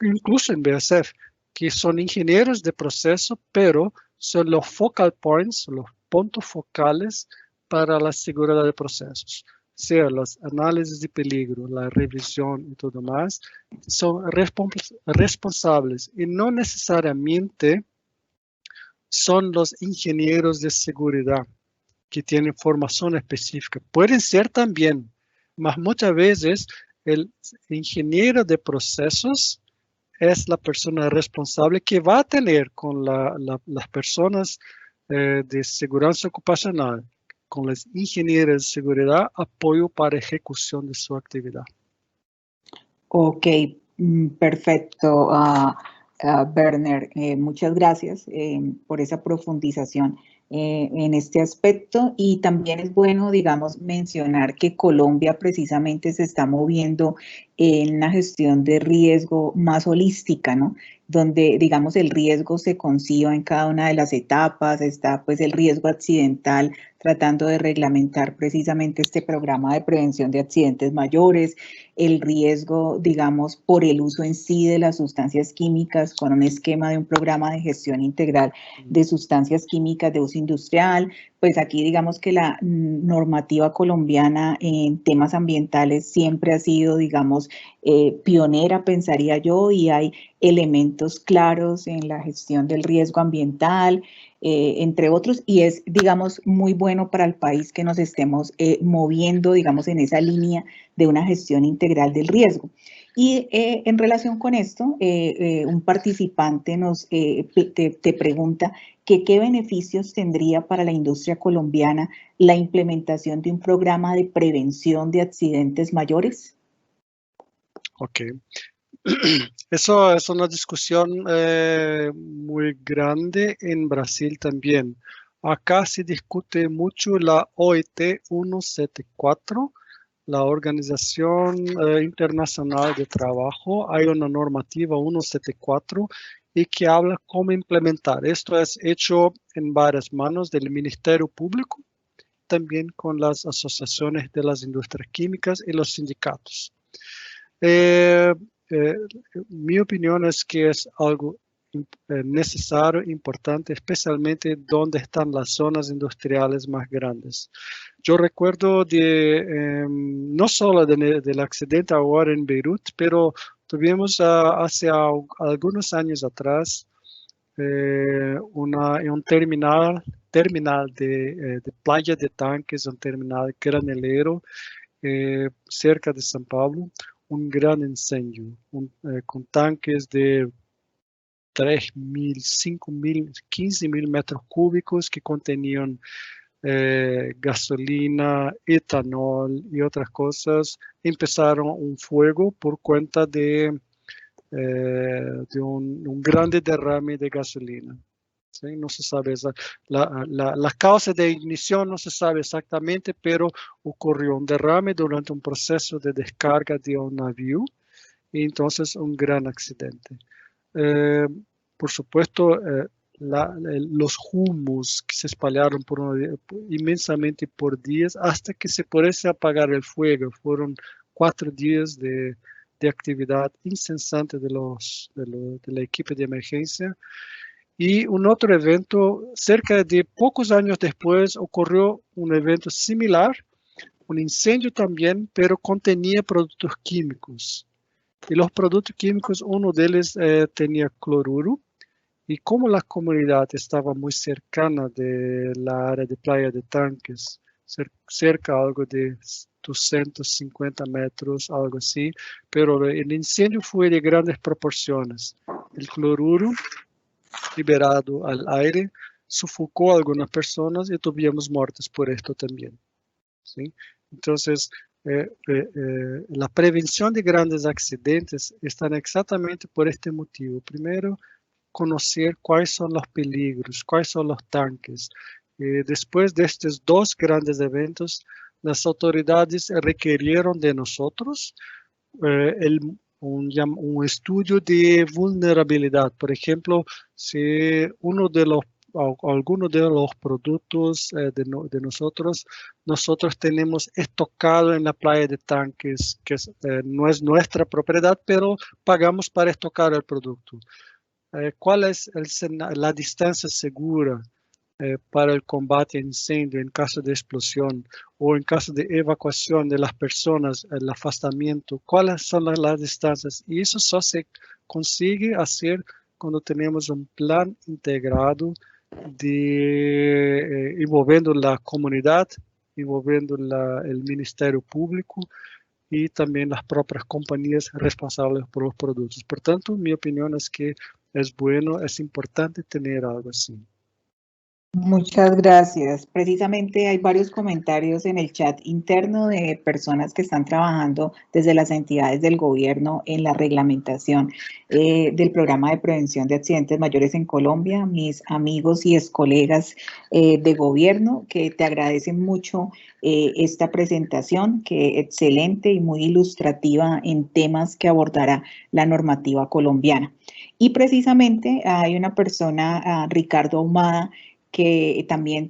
incluso en BASF, que son ingenieros de proceso, pero son los focal points, los puntos focales para la seguridad de procesos. O sea, los análisis de peligro, la revisión y todo más, son responsables y no necesariamente son los ingenieros de seguridad que tienen formación específica. Pueden ser también, mas muchas veces el ingeniero de procesos es la persona responsable que va a tener con las personas de seguridad ocupacional, con los ingenieros de seguridad, apoyo para ejecución de su actividad. Ok, perfecto, Werner. Muchas gracias por esa profundización en este aspecto. Y también es bueno, digamos, mencionar que Colombia precisamente se está moviendo en una gestión de riesgo más holística, ¿no? Donde, digamos, el riesgo se conciba en cada una de las etapas. Está pues el riesgo accidental, tratando de reglamentar precisamente este programa de prevención de accidentes mayores, el riesgo, digamos, por el uso en sí de las sustancias químicas con un esquema de un programa de gestión integral de sustancias químicas de uso industrial, pues aquí digamos que la normativa colombiana en temas ambientales siempre ha sido, digamos, pionera, pensaría yo, y hay elementos claros en la gestión del riesgo ambiental, entre otros, y es, digamos, muy bueno para el país que nos estemos moviendo, digamos, en esa línea de una gestión integral del riesgo. Y en relación con esto, un participante te pregunta que qué beneficios tendría para la industria colombiana la implementación de un programa de prevención de accidentes mayores. Ok. Eso es una discusión muy grande en Brasil también. Acá se discute mucho la OIT 174, la Organización Internacional de Trabajo. Hay una normativa 174 y que habla cómo implementar. Esto es hecho en varias manos del Ministerio Público, también con las asociaciones de las industrias químicas y los sindicatos. Mi opinión es que es algo necesario, importante, especialmente donde están las zonas industriales más grandes. Yo recuerdo no solo del accidente ahora en Beirut, pero tuvimos hace algunos años atrás un terminal de playa de tanques, un terminal granelero cerca de São Paulo, un gran incendio, con tanques de 3.000, 5.000, 15.000 metros cúbicos que contenían gasolina, etanol y otras cosas. Empezaron un fuego por cuenta de un grande derrame de gasolina. ¿Sí? No se sabe la causa de ignición, no se sabe exactamente, pero ocurrió un derrame durante un proceso de descarga de un navío y entonces un gran accidente. Por supuesto, los humos que se espalharon inmensamente por días hasta que se pudiese apagar el fuego. Fueron 4 días de actividad incesante de la equipo de emergencia. Y un otro evento, cerca de pocos años después, ocurrió un evento similar, un incendio también, pero contenía productos químicos. Y los productos químicos, uno de ellos tenía cloruro, y como la comunidad estaba muy cercana de la área de playa de tanques, cerca algo de 250 metros, algo así, pero el incendio fue de grandes proporciones. El cloruro liberado al aire sufocó a algunas personas y tuvimos muertes por esto también. ¿Sí? Entonces, la prevención de grandes accidentes está exactamente por este motivo. Primero, conocer cuáles son los peligros, cuáles son los tanques. Después de estos 2 grandes eventos, las autoridades requirieron de nosotros un estudio de vulnerabilidad. Por ejemplo, si alguno de los productos de nosotros tenemos estocado en la playa de tanques, que no es nuestra propiedad, pero pagamos para estocar el producto. ¿Cuál es la distancia segura para el combate a incendio en caso de explosión o en caso de evacuación de las personas, el afastamiento? ¿Cuáles son las distancias? Y eso solo se consigue hacer cuando tenemos un plan integrado envolviendo la comunidad, envolviendo el Ministerio Público y también las propias compañías responsables por los productos. Por tanto, mi opinión es que es bueno, es importante tener algo así. Muchas gracias. Precisamente hay varios comentarios en el chat interno de personas que están trabajando desde las entidades del gobierno en la reglamentación del programa de prevención de accidentes mayores en Colombia, mis amigos y excolegas de gobierno, que te agradecen mucho esta presentación, que excelente y muy ilustrativa en temas que abordará la normativa colombiana. Y precisamente hay una persona, Ricardo Ahumada, que también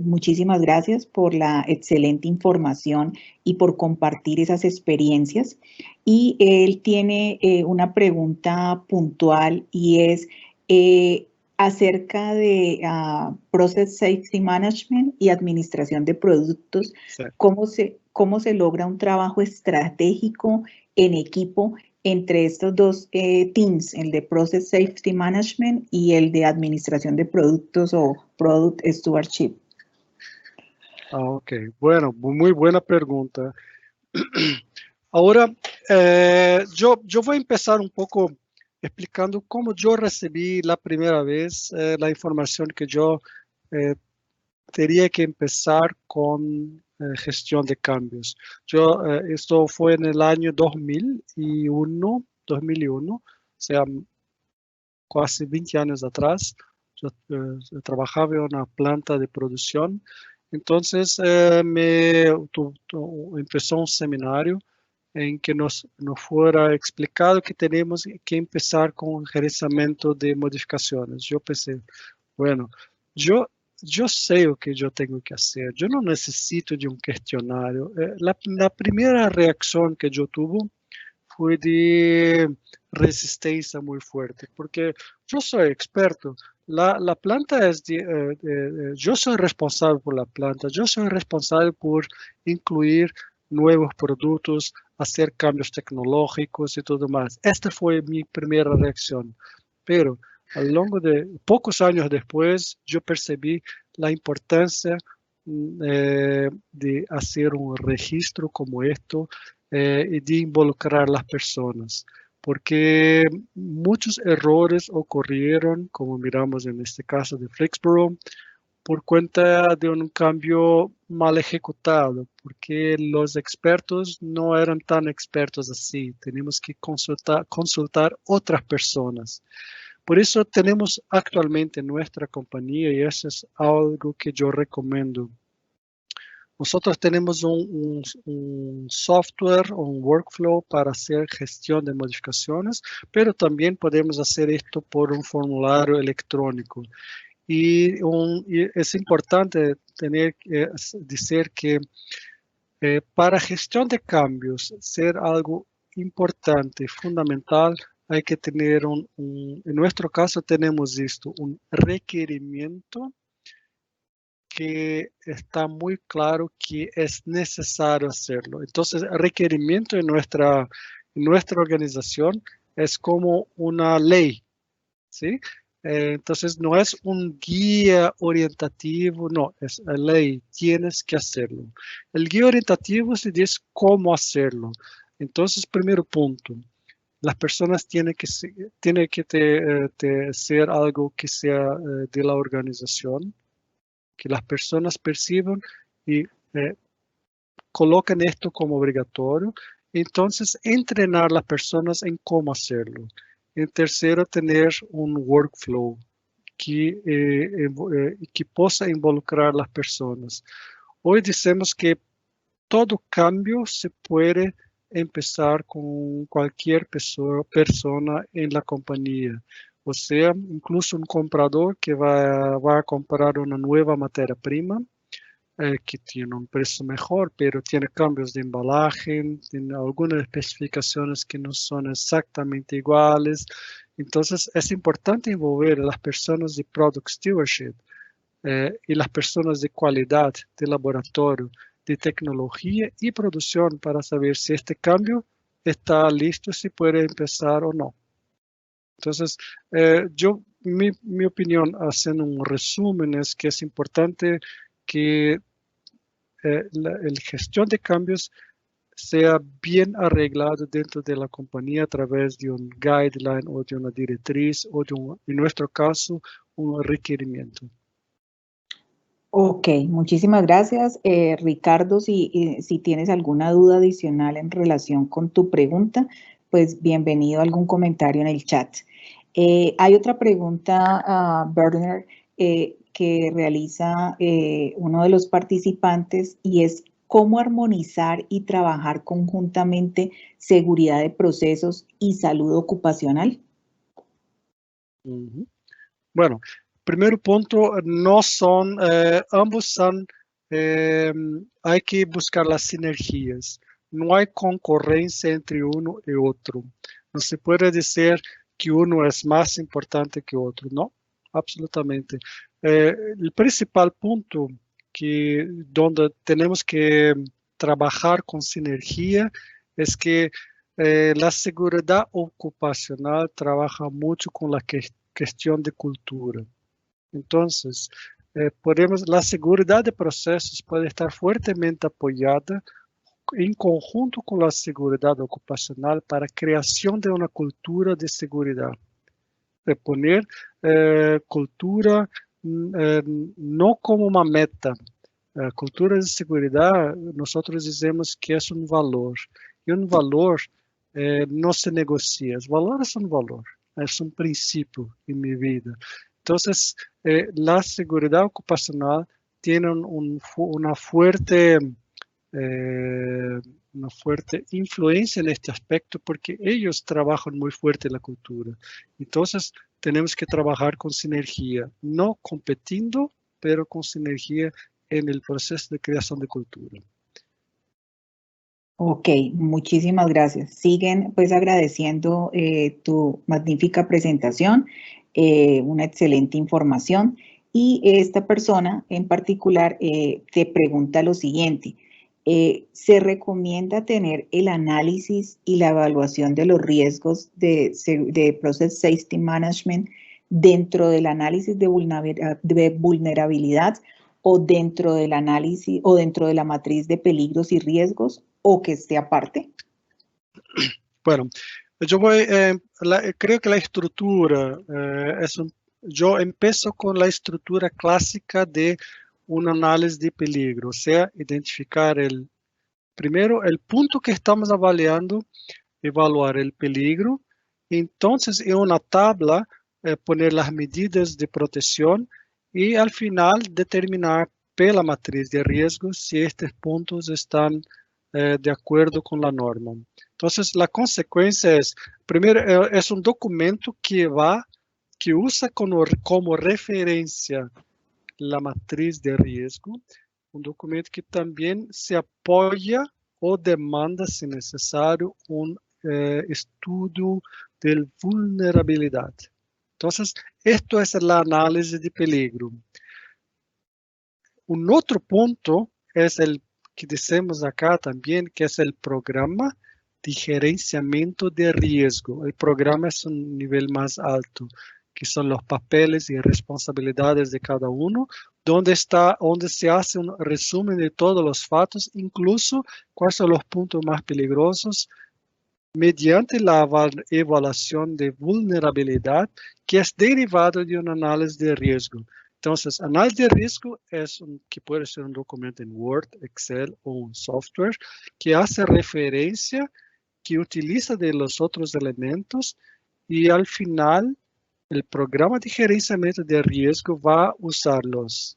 muchísimas gracias por la excelente información y por compartir esas experiencias. Y él tiene una pregunta puntual y es, acerca de Process Safety Management y administración de productos, Sí. cómo se logra un trabajo estratégico en equipo entre estos dos teams, el de Process Safety Management y el de administración de productos o Product Stewardship. Ok, bueno, muy buena pregunta. Ahora, yo voy a empezar un poco explicando cómo yo recibí la primera vez la información que yo tenía que empezar con gestión de cambios. Esto fue en el año 2001, o sea, casi 20 años atrás. Yo trabajaba en una planta de producción. Entonces, empezó un seminario en que nos fuera explicado que tenemos que empezar con un gerenciamiento de modificaciones. Yo pensé, bueno, yo sé lo que yo tengo que hacer, yo no necesito de un cuestionario. La primera reacción que yo tuve fue de resistencia muy fuerte, porque yo soy experto. La planta es yo soy responsable por la planta, yo soy responsable por incluir nuevos productos, hacer cambios tecnológicos y todo más. Esta fue mi primera reacción. Pero a lo largo de pocos años después, yo percibí la importancia de hacer un registro como esto y de involucrar a las personas, porque muchos errores ocurrieron, como miramos en este caso de Flexboro, por cuenta de un cambio mal ejecutado, porque los expertos no eran tan expertos así. Tenemos que consultar otras personas. Por eso tenemos actualmente en nuestra compañía, y eso es algo que yo recomiendo. Nosotros tenemos un software, un workflow para hacer gestión de modificaciones, pero también podemos hacer esto por un formulario electrónico. Y es importante decir que para gestión de cambios, ser algo importante, fundamental, hay que tener en nuestro caso tenemos esto, un requerimiento que está muy claro que es necesario hacerlo. Entonces, el requerimiento en nuestra organización es como una ley, ¿sí? Entonces, no es un guía orientativo, no, es la ley, tienes que hacerlo. El guía orientativo se dice cómo hacerlo. Entonces, primer punto, las personas tienen que ser algo que sea de la organización, que las personas perciban y colocan esto como obligatorio. Entonces, entrenar a las personas en cómo hacerlo. En tercero, tener un workflow que possa involucrar a las personas. Hoy decimos que todo cambio se puede empezar con cualquier persona en la compañía. O sea, incluso un comprador que va a comprar una nueva materia prima, que tiene un precio mejor, pero tiene cambios de embalaje, tiene algunas especificaciones que no son exactamente iguales. Entonces, es importante envolver a las personas de Product Stewardship y las personas de calidad, de laboratorio, de tecnología y producción para saber si este cambio está listo, si puede empezar o no. Entonces, mi opinión, haciendo un resumen, es que es importante que la gestión de cambios sea bien arreglado dentro de la compañía a través de un guideline o de una directriz o en nuestro caso, un requerimiento. Ok, muchísimas gracias. Ricardo, si tienes alguna duda adicional en relación con tu pregunta, pues bienvenido a algún comentario en el chat. Hay otra pregunta, Berner, que realiza uno de los participantes y es cómo armonizar y trabajar conjuntamente seguridad de procesos y salud ocupacional. Bueno, primer punto, no son, ambos son, hay que buscar las sinergias. No hay concurrencia entre uno y otro. No se puede decir que uno es más importante que otro, ¿no? absolutamente. El principal punto donde tenemos que trabajar con sinergia es que la seguridad ocupacional trabaja mucho con la cuestión de cultura. Entonces, la seguridad de procesos puede estar fuertemente apoyada en conjunto con la seguridad ocupacional para creación de una cultura de seguridad. De poner cultura no como una meta. Cultura de seguridad, nosotros decimos que es un valor. Y un valor no se negocia. El valor es un valor. Es un principio en mi vida. Entonces, la seguridad ocupacional tiene una fuerte influencia en este aspecto porque ellos trabajan muy fuerte en la cultura. Entonces, tenemos que trabajar con sinergia, no competiendo, pero con sinergia en el proceso de creación de cultura. Ok, muchísimas gracias. Siguen pues agradeciendo tu magnífica presentación, una excelente información, y esta persona en particular te pregunta lo siguiente. ¿Se recomienda tener el análisis y la evaluación de los riesgos de Process Safety Management dentro del análisis de vulnerabilidad o dentro del análisis o dentro de la matriz de peligros y riesgos, o que esté aparte? Bueno, yo creo que la estructura yo empiezo con la estructura clásica de un análisis de peligro, o sea, identificar primero el punto que estamos evaluar el peligro, entonces en una tabla poner las medidas de protección y al final determinar pela matriz de riesgos si estos puntos están de acuerdo con la norma. Entonces la consecuencia es, primero es un documento que usa como referencia la matriz de riesgo, un documento que también se apoya o demanda, si necesario, un estudio de vulnerabilidad. Entonces, esto es la análisis de peligro. Un otro punto es el que decimos acá también, que es el programa de gerenciamiento de riesgo. El programa es un nivel más alto, que son los papeles y responsabilidades de cada uno, donde se hace un resumen de todos los fatos, incluso cuáles son los puntos más peligrosos, mediante la evaluación de vulnerabilidad, que es derivado de un análisis de riesgo. Entonces, análisis de riesgo que puede ser un documento en Word, Excel o un software que hace referencia, que utiliza de los otros elementos y al final el programa de gerenciamiento de riesgo va a usar las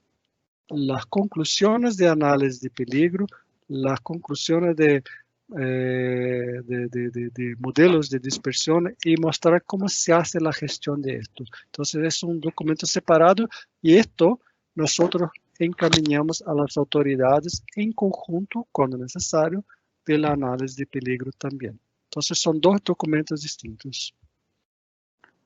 conclusiones de análisis de peligro, las conclusiones de modelos de dispersión y mostrar cómo se hace la gestión de esto. Entonces es un documento separado y esto nosotros encaminamos a las autoridades en conjunto, cuando necesario, del análisis de peligro también. Entonces son dos documentos distintos.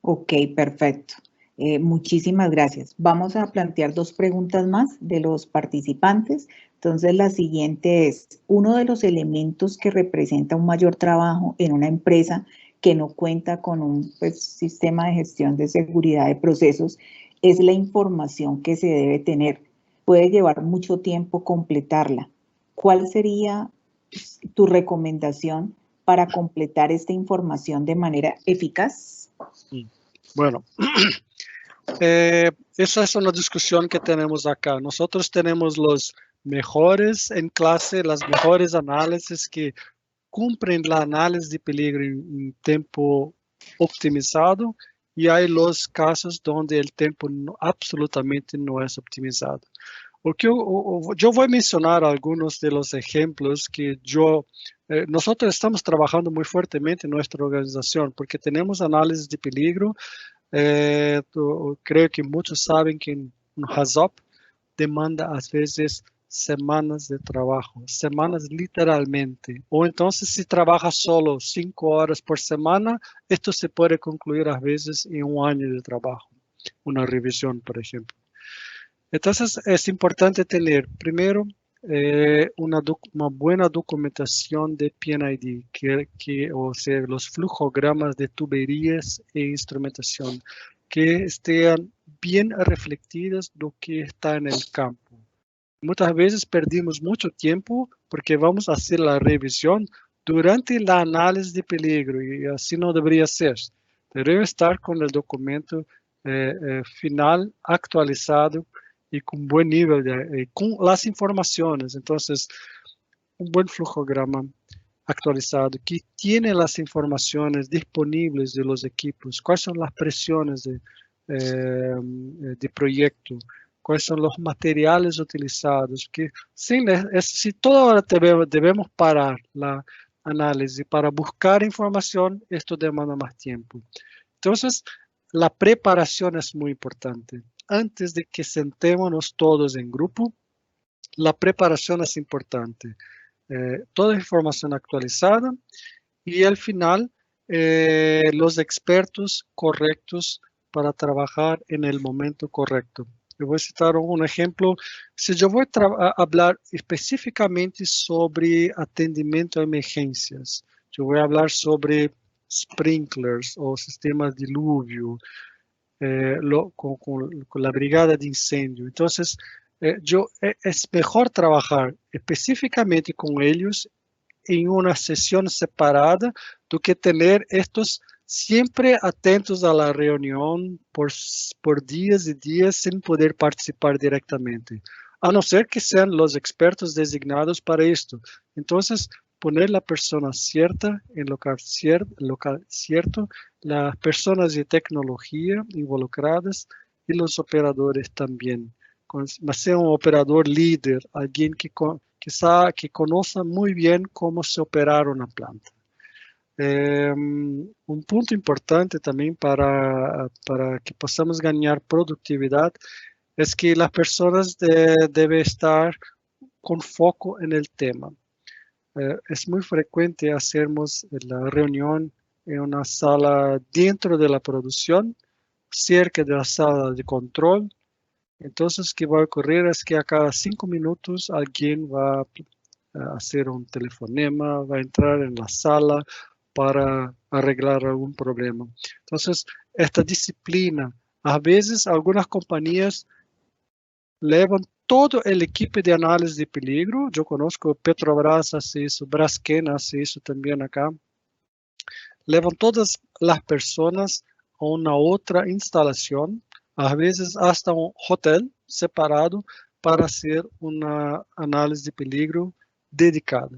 Ok, perfecto. Muchísimas gracias. Vamos a plantear dos preguntas más de los participantes. Entonces, la siguiente es, uno de los elementos que representa un mayor trabajo en una empresa que no cuenta con un sistema de gestión de seguridad de procesos es la información que se debe tener. Puede llevar mucho tiempo completarla. ¿Cuál sería tu recomendación para completar esta información de manera eficaz? Bueno, esa es una discusión que tenemos acá. Nosotros tenemos los mejores en clase, las mejores análisis que cumplen la análisis de peligro en tiempo optimizado y hay los casos donde el tiempo absolutamente no es optimizado. Yo voy a mencionar algunos de los ejemplos que nosotros estamos trabajando muy fuertemente en nuestra organización porque tenemos análisis de peligro. Creo que muchos saben que un HAZOP demanda a veces semanas de trabajo, semanas literalmente. O entonces si trabaja solo 5 horas por semana, esto se puede concluir a veces en un año de trabajo. una revisión, por ejemplo. Entonces, es importante tener, primero, una buena documentación de PNID, o sea, los flujogramas de tuberías e instrumentación, que estén bien reflectidas lo que está en el campo. Muchas veces perdimos mucho tiempo porque vamos a hacer la revisión durante el análisis de peligro y así no debería ser. Debe estar con el documento final actualizado y con buen nivel, con las informaciones. Entonces, un buen flujograma actualizado que tiene las informaciones disponibles de los equipos, cuáles son las presiones de proyecto, cuáles son los materiales utilizados, que si toda hora debemos parar la análisis para buscar información, esto demanda más tiempo. Entonces, la preparación es muy importante. Antes de que sentémonos todos en grupo, la preparación es importante. Toda información actualizada y al final los expertos correctos para trabajar en el momento correcto. Eu vou citar um exemplo. Se eu vou falar especificamente sobre atendimento a emergências, eu vou falar sobre sprinklers ou sistemas de dilúvio, com a brigada de incêndio. Então, é melhor trabalhar especificamente com eles em uma sessão separada do que ter estes sempre atentos a la reunião por dias e dias sem poder participar diretamente, a não ser que sejam os expertos designados para isto. Então, poner a pessoa certa em local certo, as pessoas de tecnologia involucradas e os operadores também. Mas ser um operador líder, alguém que conozca muy bien cómo se operar una planta. Un punto importante también para que podamos ganar productividad es que las personas deben estar con foco en el tema. Es muy frecuente hacernos la reunión en una sala dentro de la producción, cerca de la sala de control. Entonces, ¿qué va a ocurrir? Es que a cada 5 minutos alguien va a hacer un telefonema, va a entrar en la sala para arreglar algún problema. Entonces, esta disciplina, a veces algunas compañías llevan todo el equipo de análisis de peligro. Yo conozco Petrobras hace eso, Braskem hace eso también acá. Llevan todas las personas a una otra instalación, a veces hasta un hotel separado para hacer una análisis de peligro dedicada.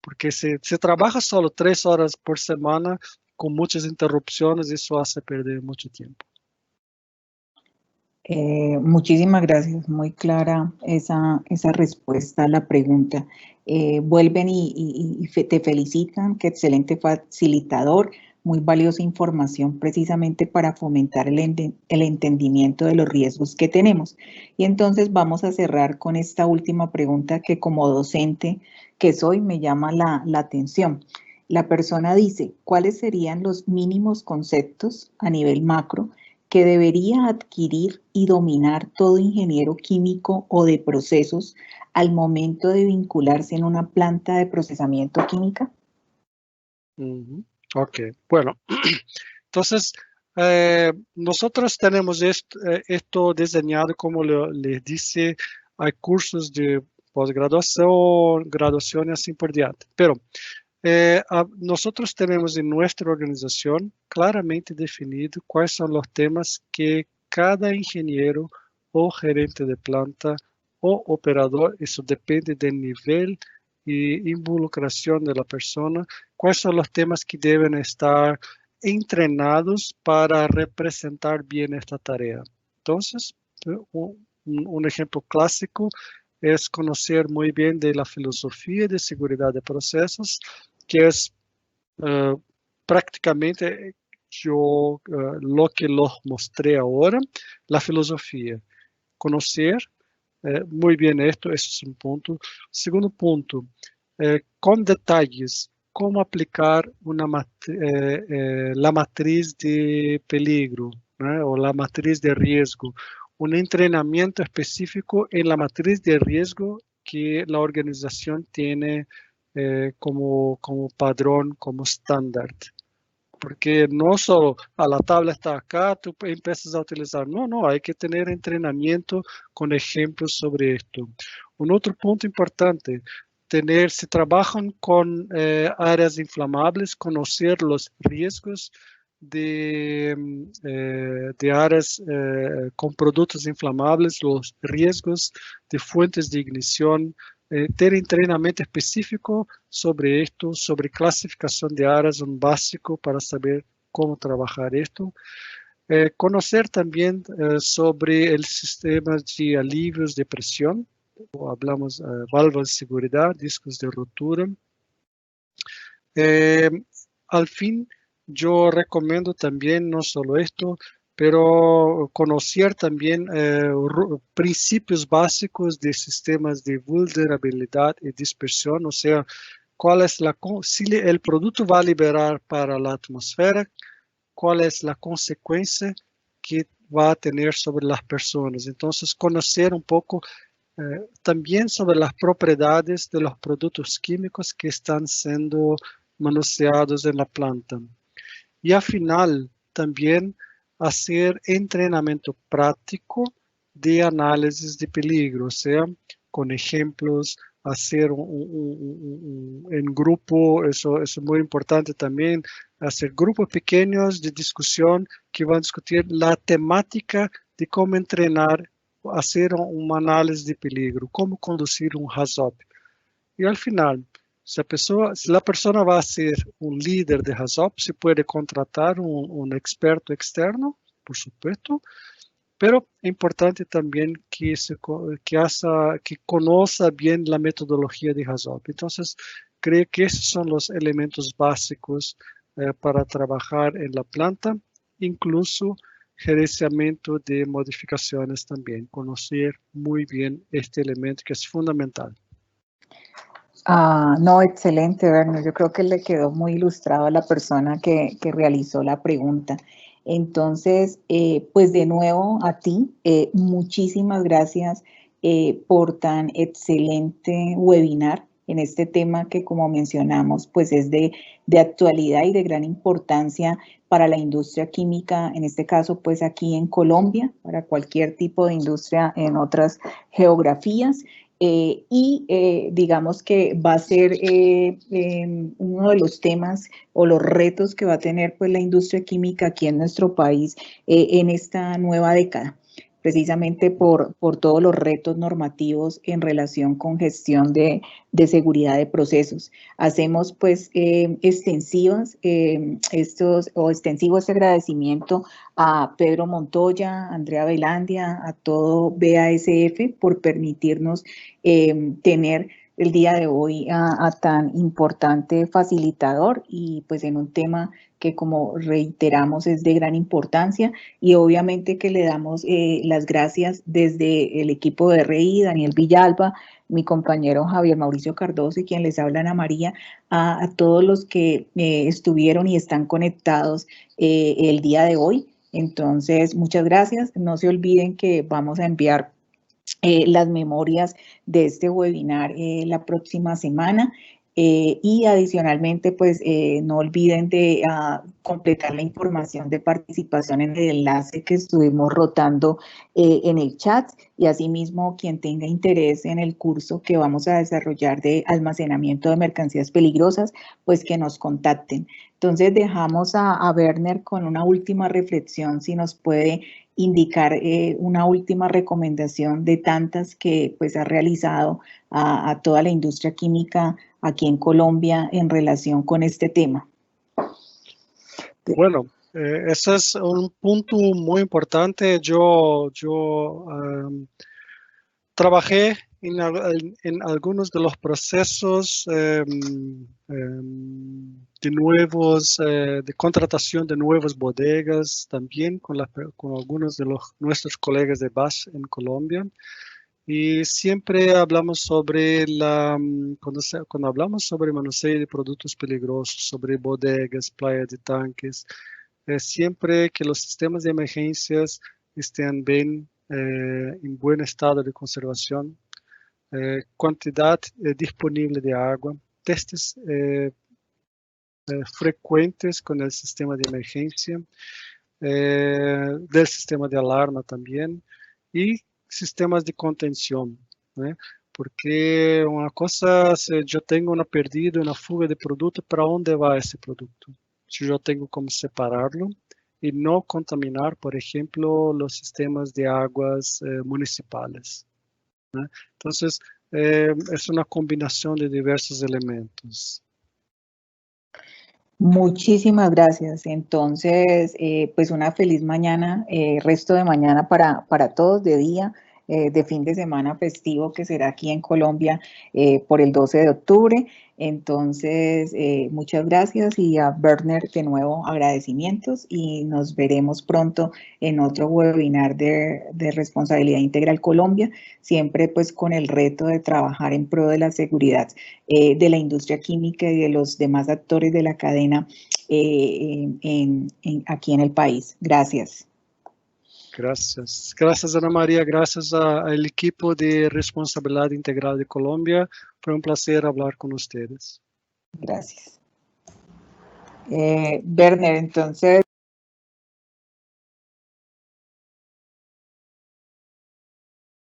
Porque se trabaja solo 3 horas por semana con muchas interrupciones, eso hace perder mucho tiempo. Muchísimas gracias, muy clara esa respuesta a la pregunta. Vuelven y te felicitan, qué excelente facilitador, muy valiosa información precisamente para fomentar el entendimiento de los riesgos que tenemos. Y entonces vamos a cerrar con esta última pregunta que como docente que soy me llama la atención. La persona dice, ¿cuáles serían los mínimos conceptos a nivel macro que debería adquirir y dominar todo ingeniero químico o de procesos al momento de vincularse en una planta de procesamiento química? Ok, bueno, entonces nosotros tenemos esto diseñado, como les dice, hay cursos de posgraduación, graduación y así por diante, pero nosotros tenemos en nuestra organización claramente definido cuáles son los temas que cada ingeniero o gerente de planta o operador, eso depende del nivel y involucración de la persona, cuáles son los temas que deben estar entrenados para representar bien esta tarea. Entonces, un ejemplo clásico es conocer muy bien de la filosofía de seguridad de procesos, que es prácticamente lo que los mostré ahora, la filosofía. Conocer muy bien esto, ese es un punto. Segundo punto, con detalles, cómo aplicar la matriz de peligro, ¿no? O la matriz de riesgo, un entrenamiento específico en la matriz de riesgo que la organización tiene como padrón, como estándar. Porque no solo la tabla está acá, tú empiezas a utilizar. No, hay que tener entrenamiento con ejemplos sobre esto. Un otro punto importante, si trabajan con áreas inflamables, conocer los riesgos de áreas con productos inflamables, los riesgos de fuentes de ignición, ter entrenamiento específico sobre esto, sobre clasificación de áreas, un básico para saber cómo trabajar esto. Conocer también sobre el sistema de alivios de presión, o hablamos válvulas de seguridad, discos de rotura. Al fin, yo recomiendo también, no solo esto, pero conocer también principios básicos de sistemas de vulnerabilidad y dispersión, o sea, cuál es si el producto va a liberar para la atmósfera, cuál es la consecuencia que va a tener sobre las personas. Entonces, conocer un poco también sobre las propiedades de los productos químicos que están siendo manoseados en la planta. Y al final, también hacer entrenamiento práctico de análisis de peligro, o sea, con ejemplos, hacer en grupo, eso es muy importante también, hacer grupos pequeños de discusión que van a discutir la temática de cómo entrenar, hacer un análisis de peligro, cómo conducir un HAZOP. Y al final, si la persona va a ser un líder de HAZOP, se puede contratar un experto externo, por supuesto, pero es importante también que conozca bien la metodología de HAZOP. Entonces, creo que esos son los elementos básicos para trabajar en la planta, incluso gerenciamiento de modificaciones también, conocer muy bien este elemento que es fundamental. No, excelente, Werner. Yo creo que le quedó muy ilustrado a la persona que realizó la pregunta. Entonces, pues de nuevo a ti, muchísimas gracias por tan excelente webinar en este tema que, como mencionamos, pues es de actualidad y de gran importancia para la industria química, en este caso, pues aquí en Colombia, para cualquier tipo de industria en otras geografías. Digamos que va a ser uno de los temas o los retos que va a tener pues la industria química aquí en nuestro país en esta nueva década, precisamente por todos los retos normativos en relación con gestión de seguridad de procesos. Hacemos pues extensivo este agradecimiento a Pedro Montoya, a Andrea Velandia, a todo BASF por permitirnos tener el día de hoy a tan importante facilitador y pues en un tema que, como reiteramos, es de gran importancia, y obviamente que le damos las gracias desde el equipo de RI, Daniel Villalba, mi compañero Javier Mauricio Cardoso y quien les habla, Ana María, a todos los que estuvieron y están conectados el día de hoy. Entonces, muchas gracias. No se olviden que vamos a enviar las memorias de este webinar la próxima semana. Y adicionalmente, pues no olviden de completar la información de participación en el enlace que estuvimos rotando en el chat, y asimismo quien tenga interés en el curso que vamos a desarrollar de almacenamiento de mercancías peligrosas, pues que nos contacten. Entonces dejamos a Werner con una última reflexión, si nos puede indicar una última recomendación de tantas que pues ha realizado a toda la industria química aquí en Colombia en relación con este tema. Bueno, ese es un punto muy importante. Yo trabajé en algunos de los procesos de contratación de nuevas bodegas, también con algunos de nuestros colegas de BASF en Colombia. Y siempre hablamos sobre cuando hablamos sobre manoseo de productos peligrosos, sobre bodegas, playa de tanques, siempre que los sistemas de emergencias estén bien, en buen estado de conservación, cantidad disponible de agua, testes frecuentes con el sistema de emergencia, del sistema de alarma también, y sistemas de contención, né? Porque uma coisa, se eu tenho uma perdida, uma fuga de produto, para onde vai esse produto? Se eu tenho como separá-lo e não contaminar, por exemplo, os sistemas de águas municipais, né? Então, é uma combinação de diversos elementos. Muchísimas gracias. Entonces, pues una feliz mañana, resto de mañana para todos, de día, de fin de semana festivo que será aquí en Colombia por el 12 de octubre. Entonces, muchas gracias y a Werner de nuevo agradecimientos y nos veremos pronto en otro webinar de Responsabilidad Integral Colombia, siempre pues con el reto de trabajar en pro de la seguridad de la industria química y de los demás actores de la cadena aquí en el país. Gracias. Gracias. Gracias, Ana María. Gracias al equipo de Responsabilidad Integral de Colombia. Fue un placer hablar con ustedes. Gracias. Werner, entonces...